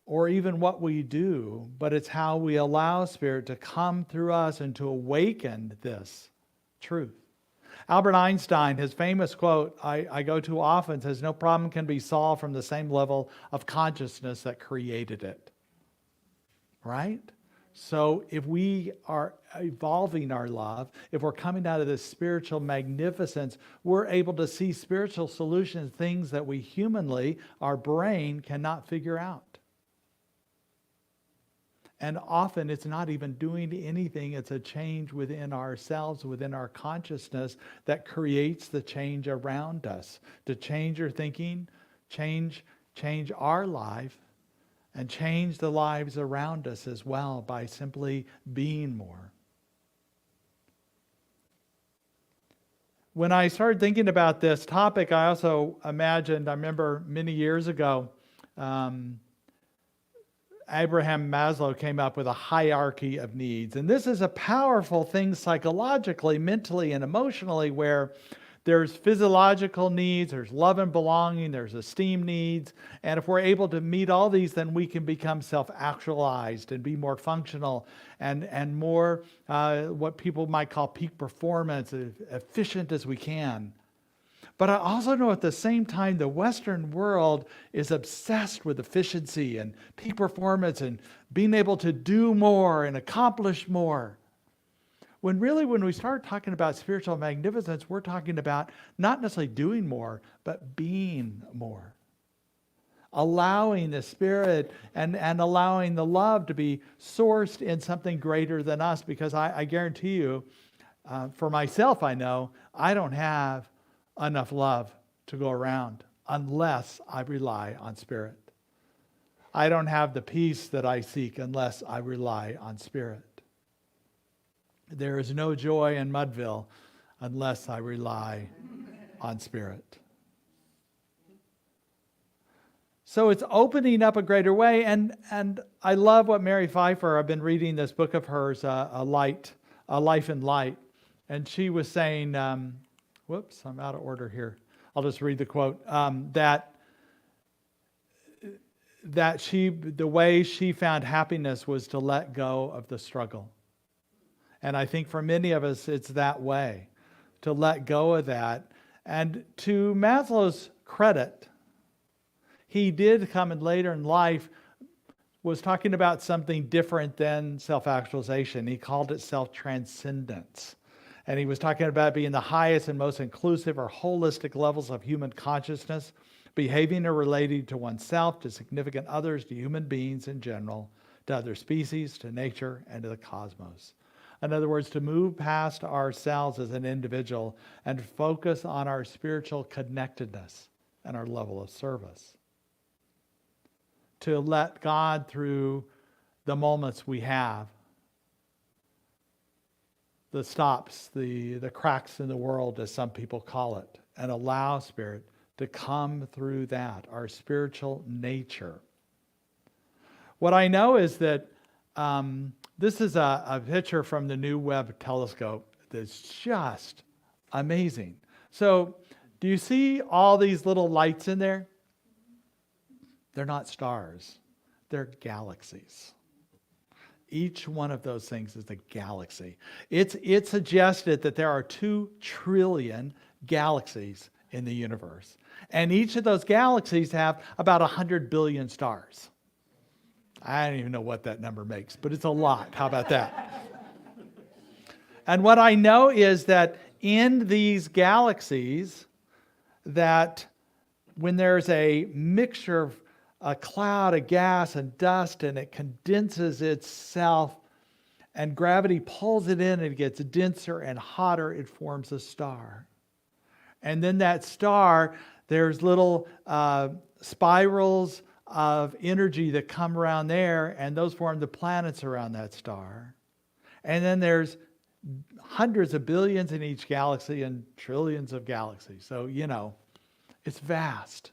Speaker 3: or even what we do, but it's how we allow Spirit to come through us and to awaken this truth. Albert Einstein, his famous quote, I go to often, says, no problem can be solved from the same level of consciousness that created it. Right? So if we are evolving our love, if we're coming out of this spiritual magnificence, we're able to see spiritual solutions, things that we humanly, our brain, cannot figure out. And often it's not even doing anything. It's a change within ourselves, within our consciousness that creates the change around us. To change your thinking, change our life, and change the lives around us as well by simply being more. When I started thinking about this topic, I also imagined, I remember many years ago, Abraham Maslow came up with a hierarchy of needs. And this is a powerful thing psychologically, mentally, and emotionally, where there's physiological needs, there's love and belonging, there's esteem needs. And if we're able to meet all these, then we can become self-actualized and be more functional and more what people might call peak performance, efficient as we can. But I also know at the same time, the Western world is obsessed with efficiency and peak performance and being able to do more and accomplish more. When really, when we start talking about spiritual magnificence, we're talking about not necessarily doing more, but being more. Allowing the Spirit and allowing the love to be sourced in something greater than us. Because I guarantee you, for myself, I know, I don't have enough love to go around unless I rely on Spirit. I don't have the peace that I seek unless I rely on Spirit. There is no joy in Mudville unless I rely on Spirit. So it's opening up a greater way. And I love what Mary Pfeiffer, I've been reading this book of hers, A Life in Light. And she was saying, whoops, I'm out of order here. I'll just read the quote. That the way she found happiness was to let go of the struggle. And I think for many of us, it's that way, to let go of that. And to Maslow's credit, he did come in later in life, was talking about something different than self-actualization. He called it self-transcendence. And he was talking about being the highest and most inclusive or holistic levels of human consciousness, behaving or relating to oneself, to significant others, to human beings in general, to other species, to nature, and to the cosmos. In other words, to move past ourselves as an individual and focus on our spiritual connectedness and our level of service. To let God, through the moments we have, the stops, the cracks in the world, as some people call it, and allow Spirit to come through that, our spiritual nature. What I know is that this is a picture from the new Webb telescope that's just amazing. So, do you see all these little lights in there? They're not stars. They're galaxies. Each one of those things is a galaxy. It's suggested that there are 2 trillion galaxies in the universe. And each of those galaxies have about 100 billion stars. I don't even know what that number makes, but it's a lot. How about that? And what I know is that in these galaxies, that when there's a mixture of a cloud of gas and dust and it condenses itself and gravity pulls it in and it gets denser and hotter, it forms a star. And then that star, there's little spirals of energy that come around there, and those form the planets around that star. And then there's hundreds of billions in each galaxy and trillions of galaxies. So, it's vast.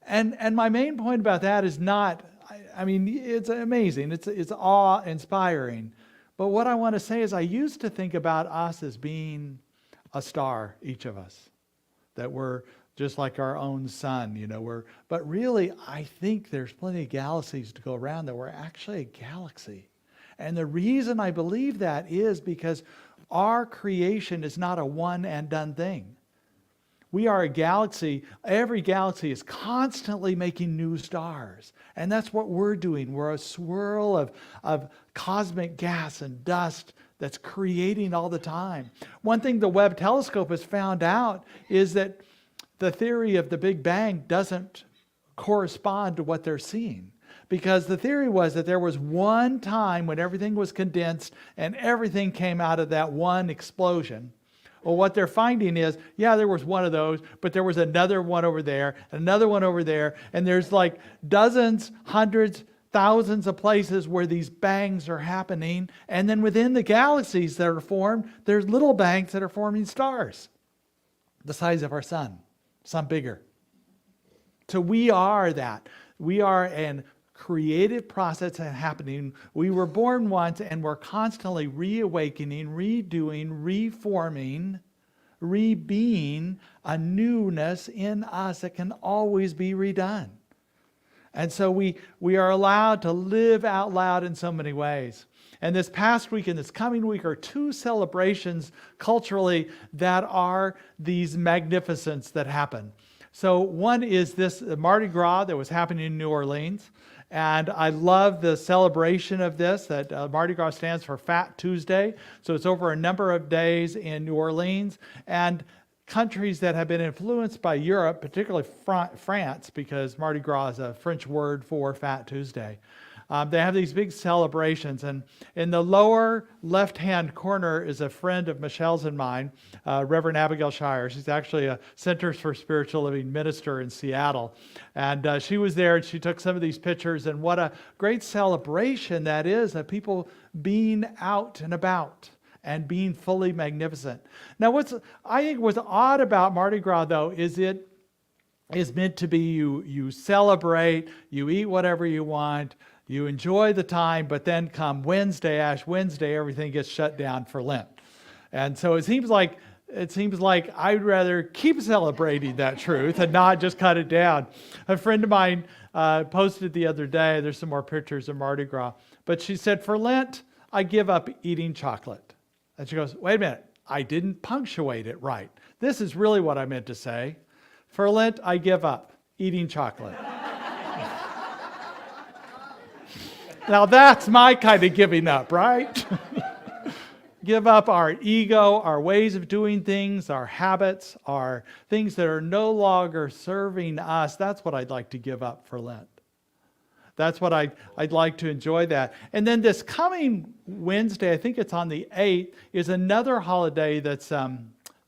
Speaker 3: And my main point about that is not, I mean, it's amazing. It's awe-inspiring. But what I want to say is I used to think about us as being a star, each of us. That we're just like our own sun, but really I think there's plenty of galaxies to go around that we're actually a galaxy. And the reason I believe that is because our creation is not a one and done thing. We are a galaxy. Every galaxy is constantly making new stars. And that's what we're doing. We're a swirl of cosmic gas and dust that's creating all the time. One thing the Webb telescope has found out is that the theory of the Big Bang doesn't correspond to what they're seeing. Because the theory was that there was one time when everything was condensed and everything came out of that one explosion. Well, what they're finding is, yeah, there was one of those, but there was another one over there, another one over there, and there's like dozens, hundreds, thousands of places where these bangs are happening. And then within the galaxies that are formed, there's little bangs that are forming stars the size of our sun, some bigger. So we are that. We are an creative process that's happening. We were born once and we're constantly reawakening, redoing, reforming, re-being a newness in us that can always be redone. And so we are allowed to live out loud in so many ways. And this past week and this coming week are 2 celebrations culturally that are these magnificence that happen. So one is this Mardi Gras that was happening in New Orleans. And I love the celebration of this, that Mardi Gras stands for Fat Tuesday. So it's over a number of days in New Orleans. And countries that have been influenced by Europe, particularly France, because Mardi Gras is a French word for Fat Tuesday. They have these big celebrations. And in the lower left-hand corner is a friend of Michelle's and mine, Reverend Abigail Shire. She's actually a Centers for Spiritual Living minister in Seattle. And she was there and she took some of these pictures. And what a great celebration that is of people being out and about and being fully magnificent. Now, I think what's odd about Mardi Gras, though, is it is meant to be you celebrate, you eat whatever you want, you enjoy the time, but then come Wednesday, Ash Wednesday, everything gets shut down for Lent. And so it seems like I'd rather keep celebrating that truth and not just cut it down. A friend of mine posted the other day, there's some more pictures of Mardi Gras, but she said, for Lent, I give up eating chocolate. And she goes, wait a minute, I didn't punctuate it right. This is really what I meant to say. For Lent, I give up eating chocolate. Now that's my kind of giving up, right? give up our ego, our ways of doing things, our habits, our things that are no longer serving us. That's what I'd like to give up for Lent. That's what I'd like to enjoy that. And then this coming Wednesday, I think it's on the 8th, is another holiday that's,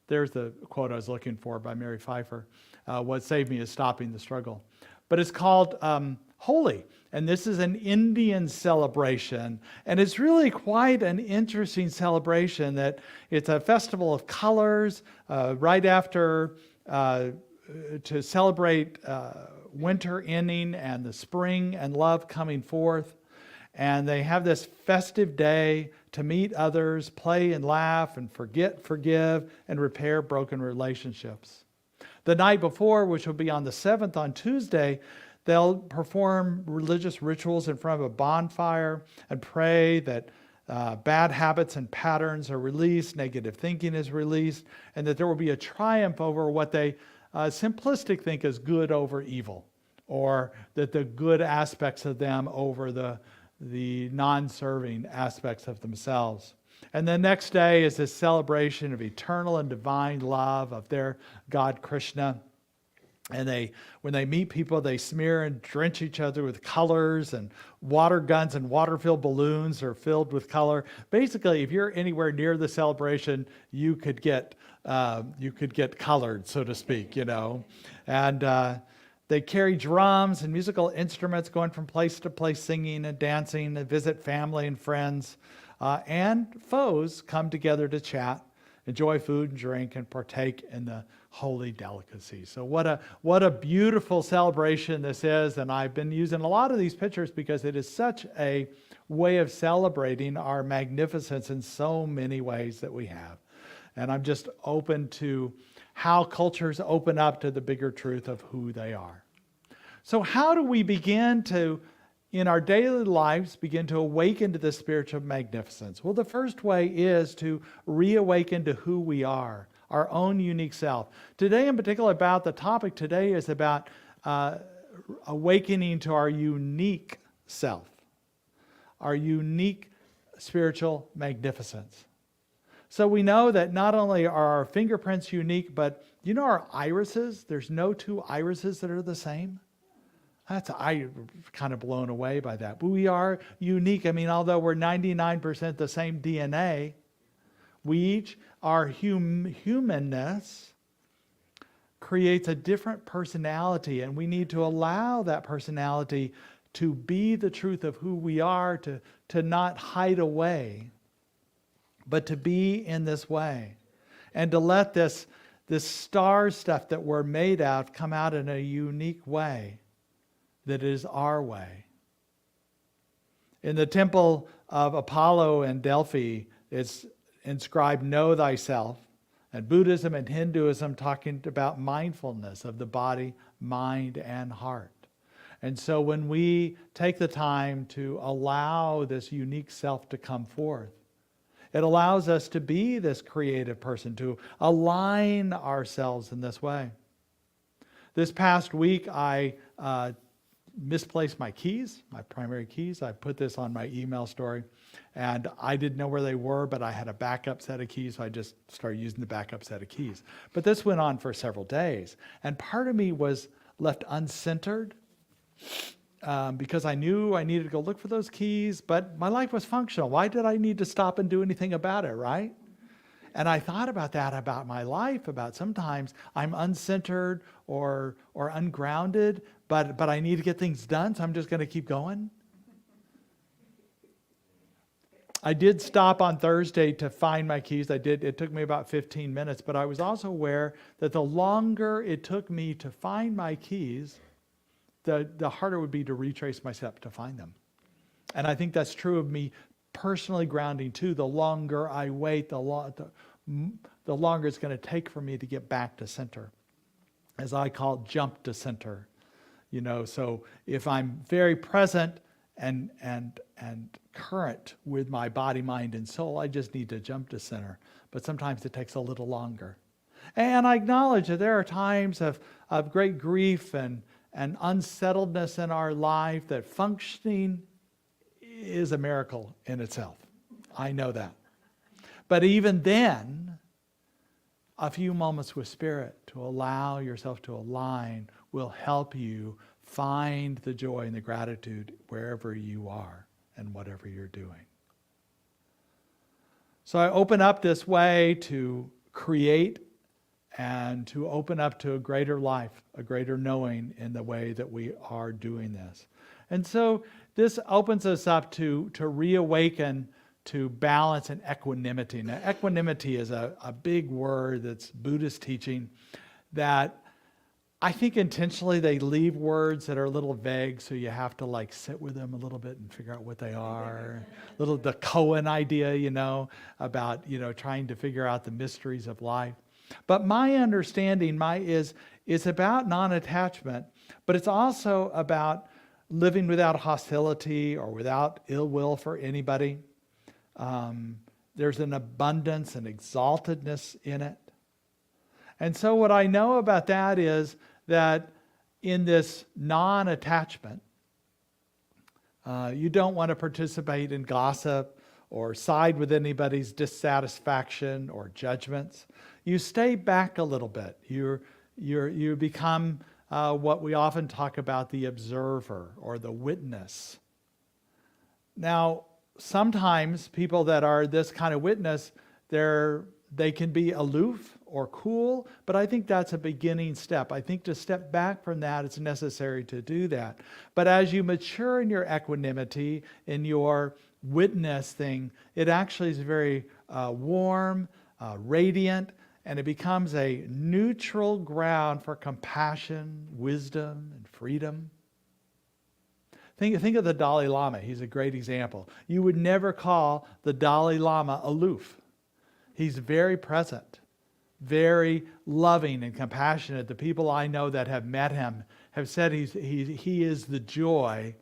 Speaker 3: there's the quote I was looking for by Mary Pfeiffer. What saved me is stopping the struggle. But it's called Holi. And this is an Indian celebration. And it's really quite an interesting celebration that it's a festival of colors right after to celebrate winter ending and the spring and love coming forth. And they have this festive day to meet others, play and laugh and forgive, and repair broken relationships. The night before, which will be on the 7th on Tuesday, they'll perform religious rituals in front of a bonfire and pray that bad habits and patterns are released, negative thinking is released, and that there will be a triumph over what they simplistic think is good over evil, or that the good aspects of them over the non-serving aspects of themselves. And the next day is this celebration of eternal and divine love of their God Krishna. And when they meet people, they smear and drench each other with colors, and water guns and water-filled balloons are filled with color. Basically, if you're anywhere near the celebration, you could get colored, so to speak, And they carry drums and musical instruments, going from place to place, singing and dancing, and visit family and friends. And foes come together to chat, enjoy food and drink, and partake in the holy delicacies. So what a beautiful celebration this is. And I've been using a lot of these pictures because it is such a way of celebrating our magnificence in so many ways that we have. And I'm just open to how cultures open up to the bigger truth of who they are. So how do we begin to, in our daily lives, begin to awaken to the spiritual magnificence? Well, the first way is to reawaken to who we are, our own unique self. Today in particular, the topic today is about awakening to our unique self, our unique spiritual magnificence. So we know that not only are our fingerprints unique, but our irises, there's no two irises that are the same. I'm kind of blown away by that. But we are unique. I mean, although we're 99% the same DNA, we each, our humanness creates a different personality, and we need to allow that personality to be the truth of who we are, to not hide away, but to be in this way, and to let this star stuff that we're made out of come out in a unique way that is our way. In the temple of Apollo in Delphi, it's inscribed, "Know thyself." And Buddhism and Hinduism talking about mindfulness of the body, mind, and heart. And so when we take the time to allow this unique self to come forth, it allows us to be this creative person, to align ourselves in this way. This past week, I misplaced my keys, my primary keys. I put this on my email story, and I didn't know where they were, but I had a backup set of keys, so I just started using the backup set of keys. But this went on for several days, and part of me was left uncentered because I knew I needed to go look for those keys, but my life was functional. Why did I need to stop and do anything about it, right? And I thought about that, about my life, about sometimes I'm uncentered or ungrounded, but I need to get things done, so I'm just going to keep going. I did stop on Thursday to find my keys. It took me about 15 minutes, but I was also aware that the longer it took me to find my keys, the harder it would be to retrace my steps to find them. And I think that's true of me personally grounding too. The longer I wait, the longer it's going to take for me to get back to center, as I call it, jump to center. So if I'm very present and current with my body, mind, and soul, I just need to jump to center. But sometimes it takes a little longer. And I acknowledge that there are times of great grief and unsettledness in our life, that functioning is a miracle in itself. I know that. But even then, a few moments with Spirit to allow yourself to align will help you find the joy and the gratitude wherever you are and whatever you're doing. So I open up this way to create and to open up to a greater life, a greater knowing in the way that we are doing this. And so this opens us up to reawaken to balance and equanimity. Now, equanimity is a big word that's Buddhist teaching that I think intentionally they leave words that are a little vague, so you have to like sit with them a little bit and figure out what they are. The koan idea, about, trying to figure out the mysteries of life. But my understanding is about non-attachment, but it's also about living without hostility or without ill will for anybody. There's an abundance and exaltedness in it. And so what I know about that is that in this non-attachment, you don't want to participate in gossip or side with anybody's dissatisfaction or judgments. You stay back a little bit. You become what we often talk about, the observer or the witness. Now, sometimes people that are this kind of witness, they can be aloof or cool, but I think that's a beginning step. I think to step back from that, it's necessary to do that. But as you mature in your equanimity, in your witness thing, it actually is very warm, radiant, and it becomes a neutral ground for compassion, wisdom, and freedom. Think of the Dalai Lama. He's a great example. You would never call the Dalai Lama aloof. He's very present, very loving and compassionate. The people I know that have met him have said he is the joy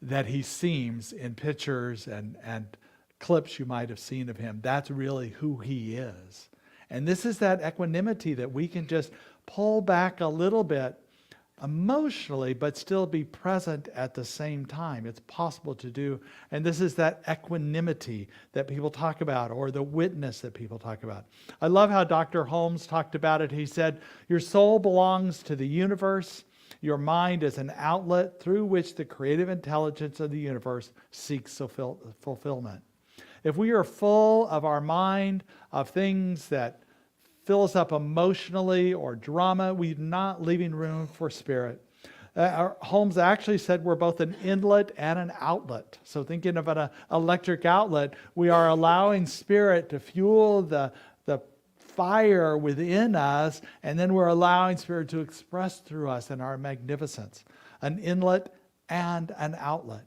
Speaker 3: that he seems in pictures and clips you might have seen of him. That's really who he is. And this is that equanimity that we can just pull back a little bit emotionally, but still be present at the same time. It's possible to do. And this is that equanimity that people talk about, or the witness that people talk about. I love how Dr. Holmes talked about it. He said, your soul belongs to the universe. Your mind is an outlet through which the creative intelligence of the universe seeks fulfillment. If we are full of our mind, of things that fill us up emotionally or drama, we're not leaving room for Spirit. Holmes actually said we're both an inlet and an outlet. So thinking of an electric outlet, we are allowing Spirit to fuel the fire within us, and then we're allowing Spirit to express through us in our magnificence. An inlet and an outlet.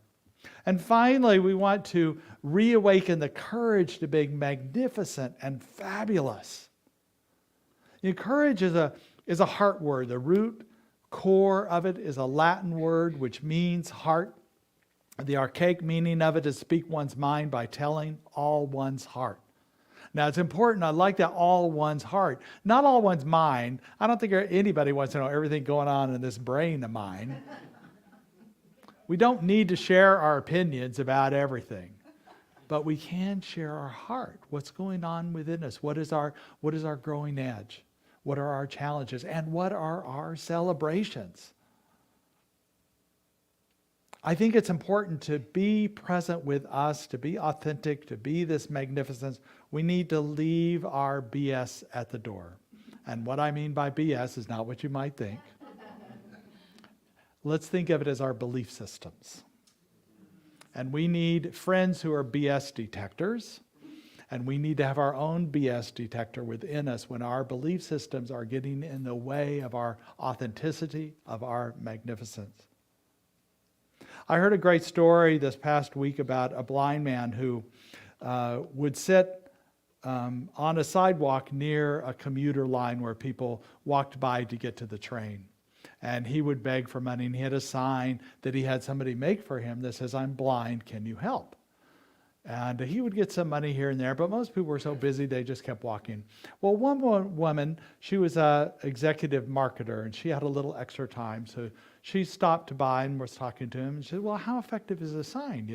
Speaker 3: And finally, we want to reawaken the courage to be magnificent and fabulous. Courage is a heart word. The root core of it is a Latin word which means heart. The archaic meaning of it is speak one's mind by telling all one's heart. Now it's important, I like that, all one's heart. Not all one's mind. I don't think anybody wants to know everything going on in this brain of mine. We don't need to share our opinions about everything. But we can share our heart. What's going on within us? What is our growing edge? What are our challenges? And what are our celebrations? I think it's important to be present with us, to be authentic, to be this magnificence. We need to leave our BS at the door. And what I mean by BS is not what you might think. Let's think of it as our belief systems. And we need friends who are BS detectors. And we need to have our own BS detector within us when our belief systems are getting in the way of our authenticity, of our magnificence. I heard a great story this past week about a blind man who would sit on a sidewalk near a commuter line where people walked by to get to the train. And he would beg for money, and he had a sign that he had somebody make for him that says, "I'm blind, can you help?" And he would get some money here and there, but most people were so busy they just kept walking. Well, one woman, she was an executive marketer, and she had a little extra time. So she stopped by and was talking to him, and she said, "Well, how effective is a sign?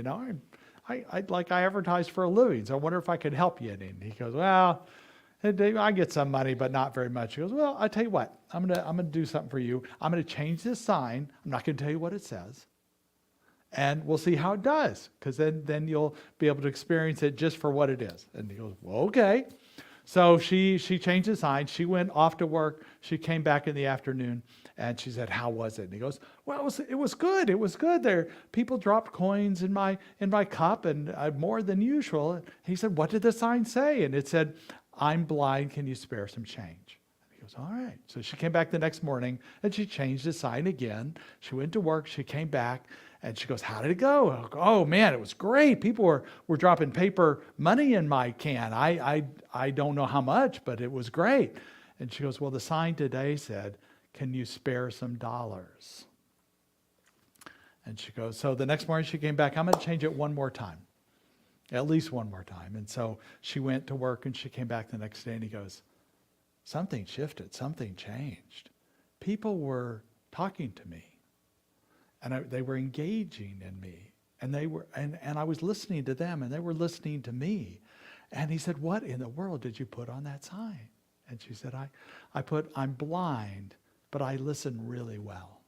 Speaker 3: I advertise for a living, so I wonder if I could help you any. And he goes, well, I get some money, but not very much. He goes, well, I tell you what, I'm gonna do something for you. I'm gonna change this sign. I'm not gonna tell you what it says, and we'll see how it does, because then you'll be able to experience it just for what it is. And he goes, well, okay. So she changed the sign. She went off to work. She came back in the afternoon, and she said, how was it? And he goes, well, it was good. It was good. There, people dropped coins in my cup, and more than usual. And he said, what did the sign say? And it said, I'm blind. Can you spare some change? And he goes, all right. So she came back the next morning, and she changed the sign again. She went to work. She came back. And she goes, how did it go? Oh, man, it was great. People were dropping paper money in my can. I don't know how much, but it was great. And she goes, well, the sign today said, can you spare some dollars? And she goes, so the next morning she came back, I'm going to change it one more time, at least one more time. And so she went to work, and she came back the next day, and he goes, something shifted, something changed. People were talking to me. And they were engaging in me, and and I was listening to them, and they were listening to me. And he said, what in the world did you put on that sign? And she said, I put, I'm blind, but I listen really well.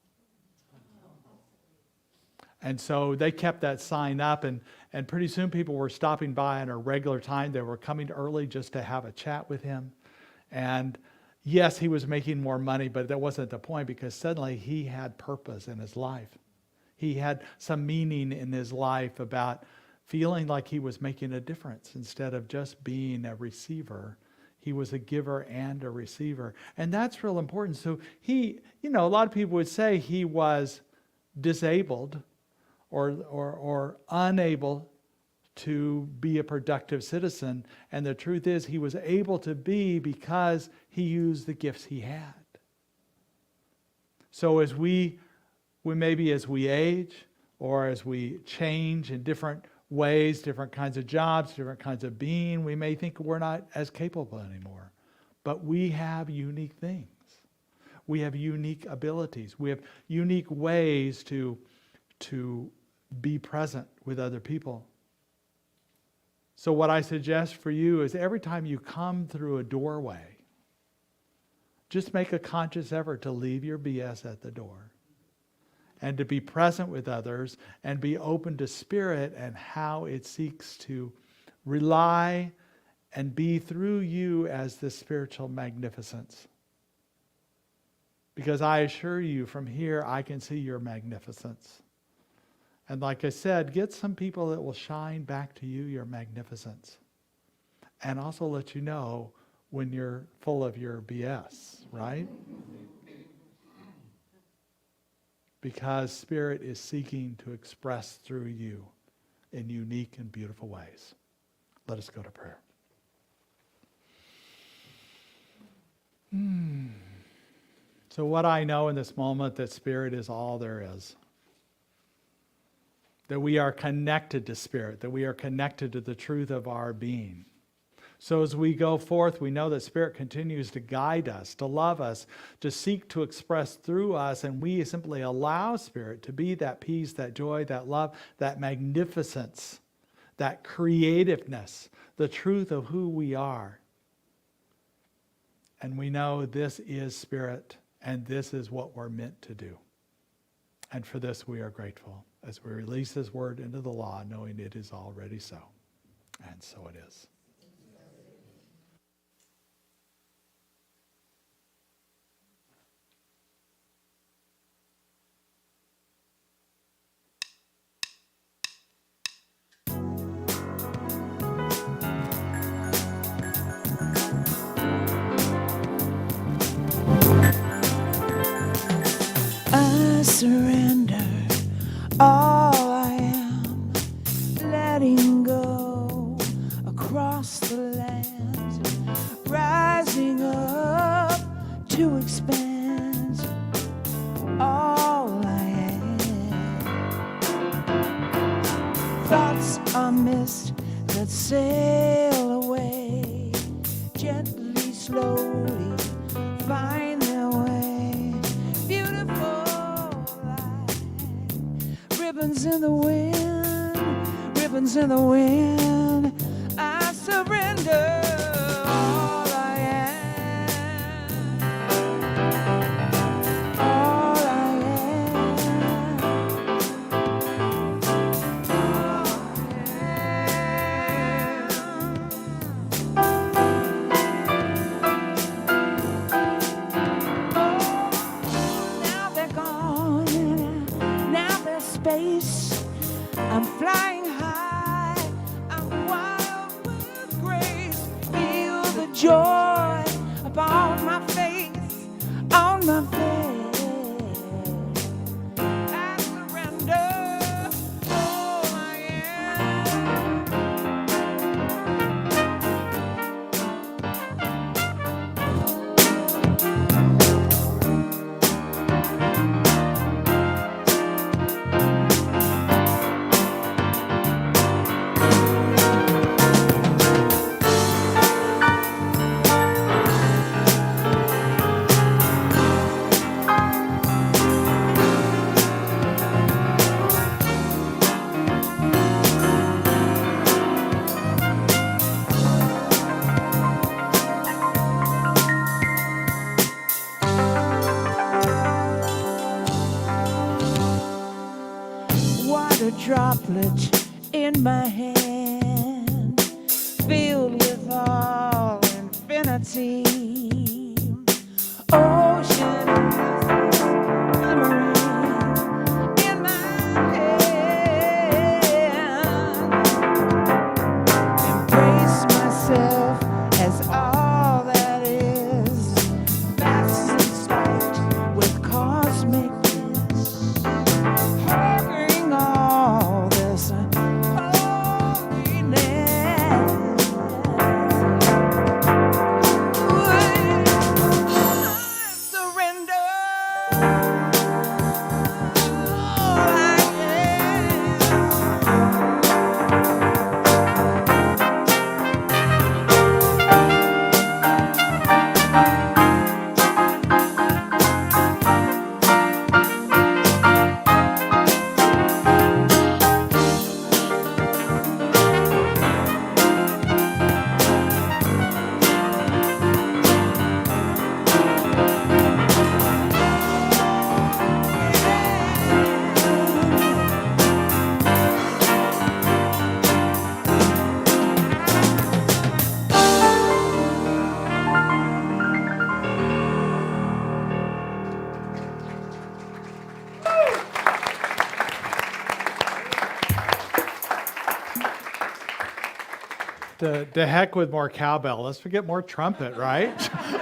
Speaker 3: And so they kept that sign up, and pretty soon people were stopping by on a regular time. They were coming early just to have a chat with him. And yes, he was making more money, but that wasn't the point, because suddenly he had purpose in his life. He had some meaning in his life about feeling like he was making a difference instead of just being a receiver. He was a giver and a receiver. And that's real important. So he, a lot of people would say he was disabled or unable to be a productive citizen. And the truth is, he was able to be because he used the gifts he had. So as we age, or as we change in different ways, different kinds of jobs, different kinds of being, we may think we're not as capable anymore. But we have unique things. We have unique abilities. We have unique ways to be present with other people. So what I suggest for you is every time you come through a doorway, just make a conscious effort to leave your BS at the door and to be present with others and be open to Spirit and how it seeks to rely and be through you as the spiritual magnificence. Because I assure you, from here, I can see your magnificence. And like I said, get some people that will shine back to you your magnificence. And also let you know when you're full of your BS, right? Because Spirit is seeking to express through you in unique and beautiful ways. Let us go to prayer. So what I know in this moment, that Spirit is all there is. That we are connected to Spirit, that we are connected to the truth of our being. So as we go forth, we know that Spirit continues to guide us, to love us, to seek to express through us, and we simply allow Spirit to be that peace, that joy, that love, that magnificence, that creativeness, the truth of who we are. And we know this is Spirit, and this is what we're meant to do. And for this we are grateful as we release His word into the law, knowing it is already so. And so it is.
Speaker 6: Surrender all I am, letting go across the land, rising up to expand all I am. Thoughts are mist that sail away, gently, slowly find their way. Beautiful ribbons in the wind, happens in the wind. I surrender all I am. All I am. Now they're gone. Now there's space. I'm flying high. I'm wild with grace. Feel the joy upon my face. On my face. I surrender all I am. Water droplet in my hand, filled with all infinity. Ocean is glimmering in my hand. Embrace myself as all that is, vast and spiked with cosmic bliss. Harboring all this holiness. I surrender all I
Speaker 3: The heck with more cowbell. Let's forget more trumpet, right?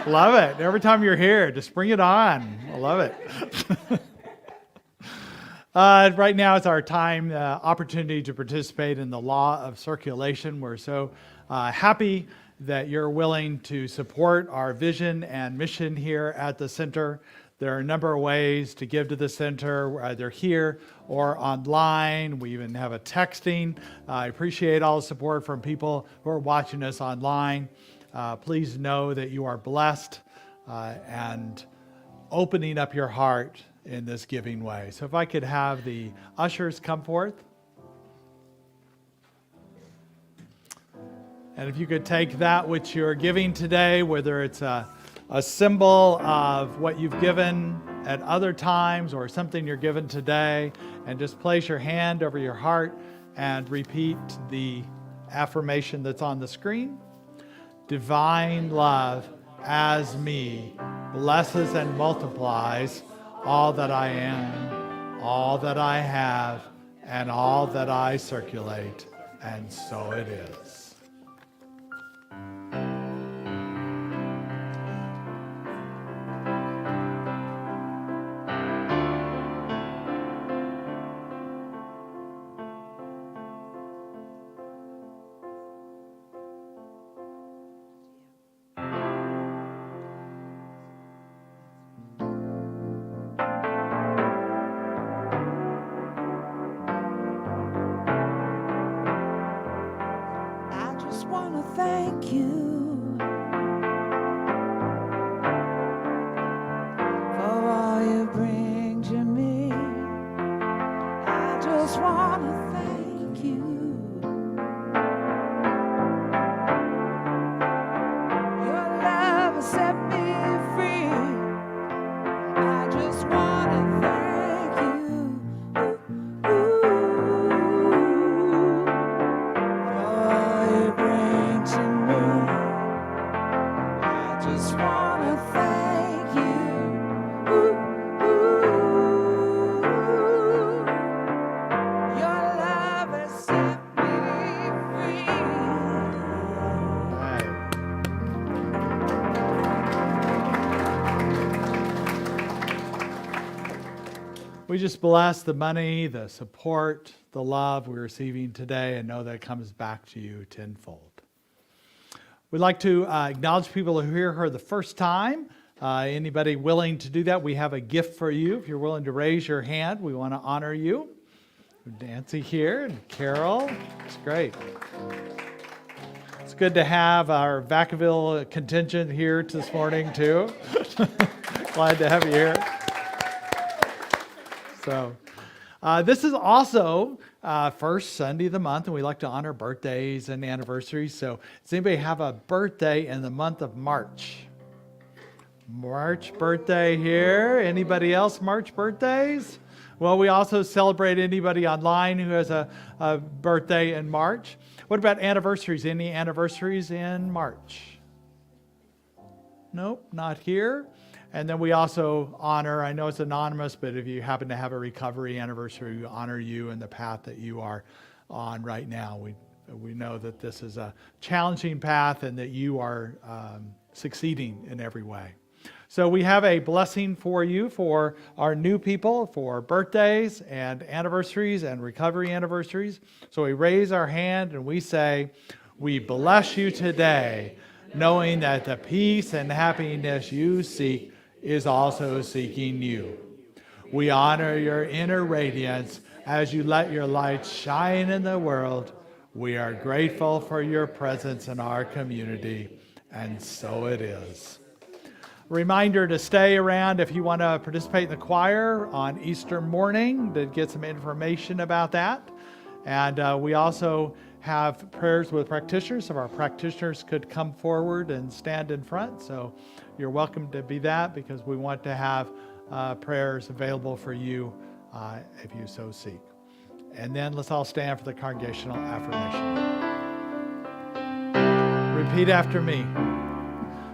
Speaker 3: Love it. Every time you're here, just bring it on. I love it. Right now is our time, opportunity to participate in the law of circulation. We're so happy that you're willing to support our vision and mission here at the center. There are a number of ways to give to the center, either here or online. We even have a texting. I appreciate all the support from people who are watching us online. Please know that you are blessed and opening up your heart in this giving way. So if I could have the ushers come forth. And if you could take that which you're giving today, whether it's a symbol of what you've given at other times or something you're given today, and just place your hand over your heart and repeat the affirmation that's on the screen. Divine love as me blesses and multiplies all that I am, all that I have, and all that I circulate, and so it is.
Speaker 6: Thank you for all you bring to me. I just want to thank you
Speaker 3: We just bless the money, the support, the love we're receiving today, and know that it comes back to you tenfold. We'd like to acknowledge people who are here for the first time. Anybody willing to do that, we have a gift for you. If you're willing to raise your hand, we want to honor you. Nancy here and Carol. It's great. It's good to have our Vacaville contingent here this morning, too. Glad to have you here. So, this is also first Sunday of the month, and we like to honor birthdays and anniversaries. So, does anybody have a birthday in the month of March? March birthday here. Anybody else March birthdays? Well, we also celebrate anybody online who has a birthday in March. What about anniversaries? Any anniversaries in March? Nope, not here. And then we also honor, I know it's anonymous, but if you happen to have a recovery anniversary, we honor you and the path that you are on right now. We know that this is a challenging path and that you are succeeding in every way. So we have a blessing for you for our new people, for birthdays and anniversaries and recovery anniversaries. So we raise our hand and we say, we bless you today, knowing that the peace and happiness you seek is also seeking you. We honor your inner radiance as you let your light shine in the world. We are grateful for your presence in our community, and so it is. Reminder to stay around if you want to participate in the choir on Easter morning to get some information about that. And we also have prayers with practitioners. If our practitioners could come forward and stand in front. So you're welcome to be that, because we want to have prayers available for you if you so seek. And then let's all stand for the congregational affirmation. Repeat after me.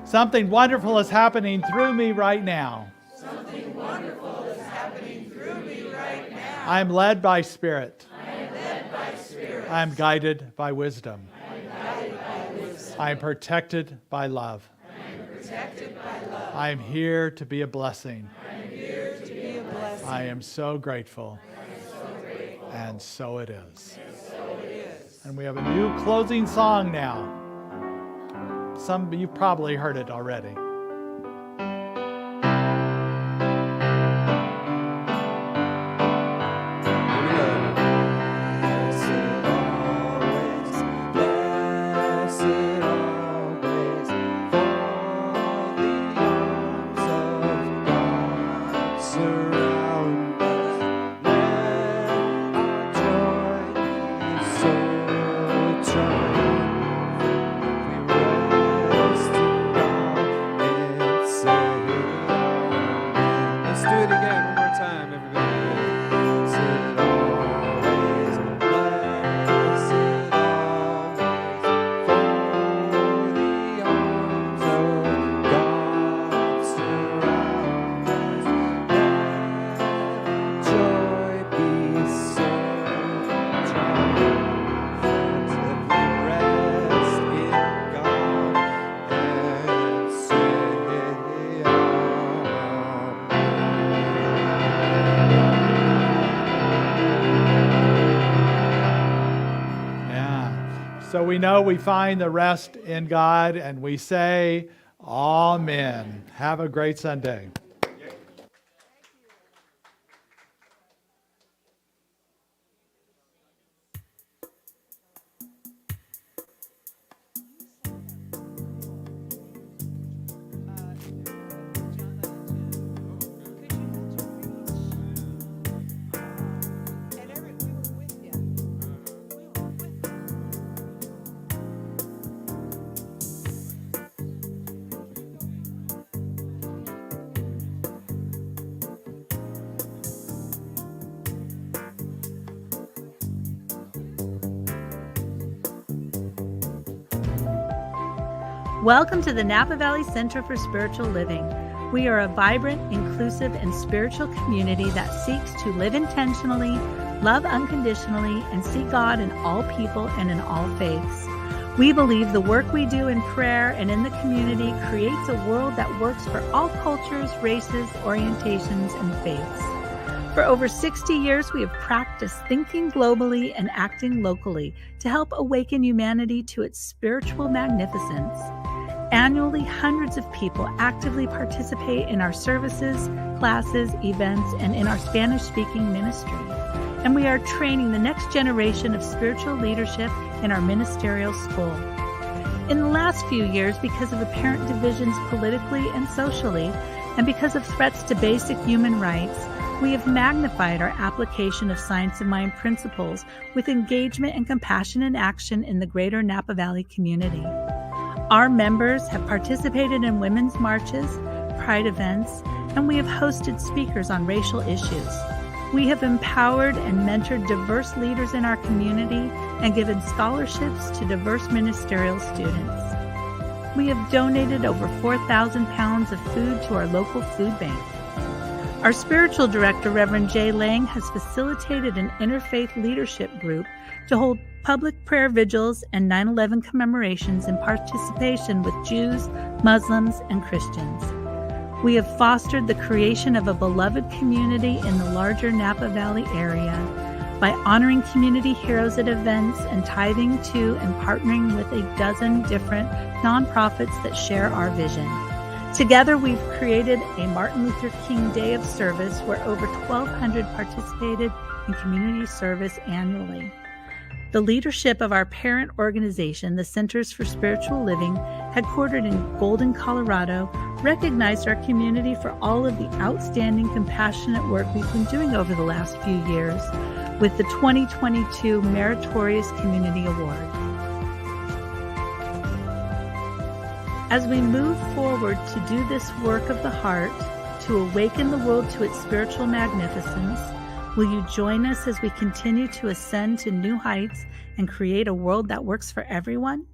Speaker 3: Something wonderful is happening through me right now.
Speaker 6: Something wonderful is happening through me right now.
Speaker 3: I am led by Spirit.
Speaker 6: I am led by Spirit.
Speaker 3: I am guided by wisdom.
Speaker 6: I am guided by wisdom.
Speaker 3: I am protected by love.
Speaker 6: I am protected by love.
Speaker 3: I am here to be a blessing.
Speaker 6: I am here to be a blessing.
Speaker 3: I am so grateful.
Speaker 6: I am so grateful.
Speaker 3: And so it is.
Speaker 6: And so it is.
Speaker 3: And we have a new closing song now. Some of you probably heard it already. So we know we find the rest in God, and we say, Amen. Have a great Sunday.
Speaker 2: Welcome to the Napa Valley Center for Spiritual Living. We are a vibrant, inclusive, and spiritual community that seeks to live intentionally, love unconditionally, and see God in all people and in all faiths. We believe the work we do in prayer and in the community creates a world that works for all cultures, races, orientations, and faiths. For over 60 years, we have practiced thinking globally and acting locally to help awaken humanity to its spiritual magnificence. Annually, hundreds of people actively participate in our services, classes, events, and in our Spanish-speaking ministry. And we are training the next generation of spiritual leadership in our ministerial school. In the last few years, because of apparent divisions politically and socially, and because of threats to basic human rights, we have magnified our application of Science of Mind principles with engagement and compassionate action in the greater Napa Valley community. Our members have participated in women's marches, pride events, and we have hosted speakers on racial issues. We have empowered and mentored diverse leaders in our community and given scholarships to diverse ministerial students. We have donated over 4,000 pounds of food to our local food bank. Our spiritual director, Reverend Jay Lang, has facilitated an interfaith leadership group to hold public prayer vigils and 9/11 commemorations in participation with Jews, Muslims, and Christians. We have fostered the creation of a beloved community in the larger Napa Valley area by honoring community heroes at events and tithing to and partnering with a dozen different nonprofits that share our vision. Together, we've created a Martin Luther King Day of Service where over 1,200 participated in community service annually. The leadership of our parent organization, the Centers for Spiritual Living, headquartered in Golden, Colorado, recognized our community for all of the outstanding compassionate work we've been doing over the last few years with the 2022 Meritorious Community Award. As we move forward to do this work of the heart, to awaken the world to its spiritual magnificence, will you join us as we continue to ascend to new heights and create a world that works for everyone?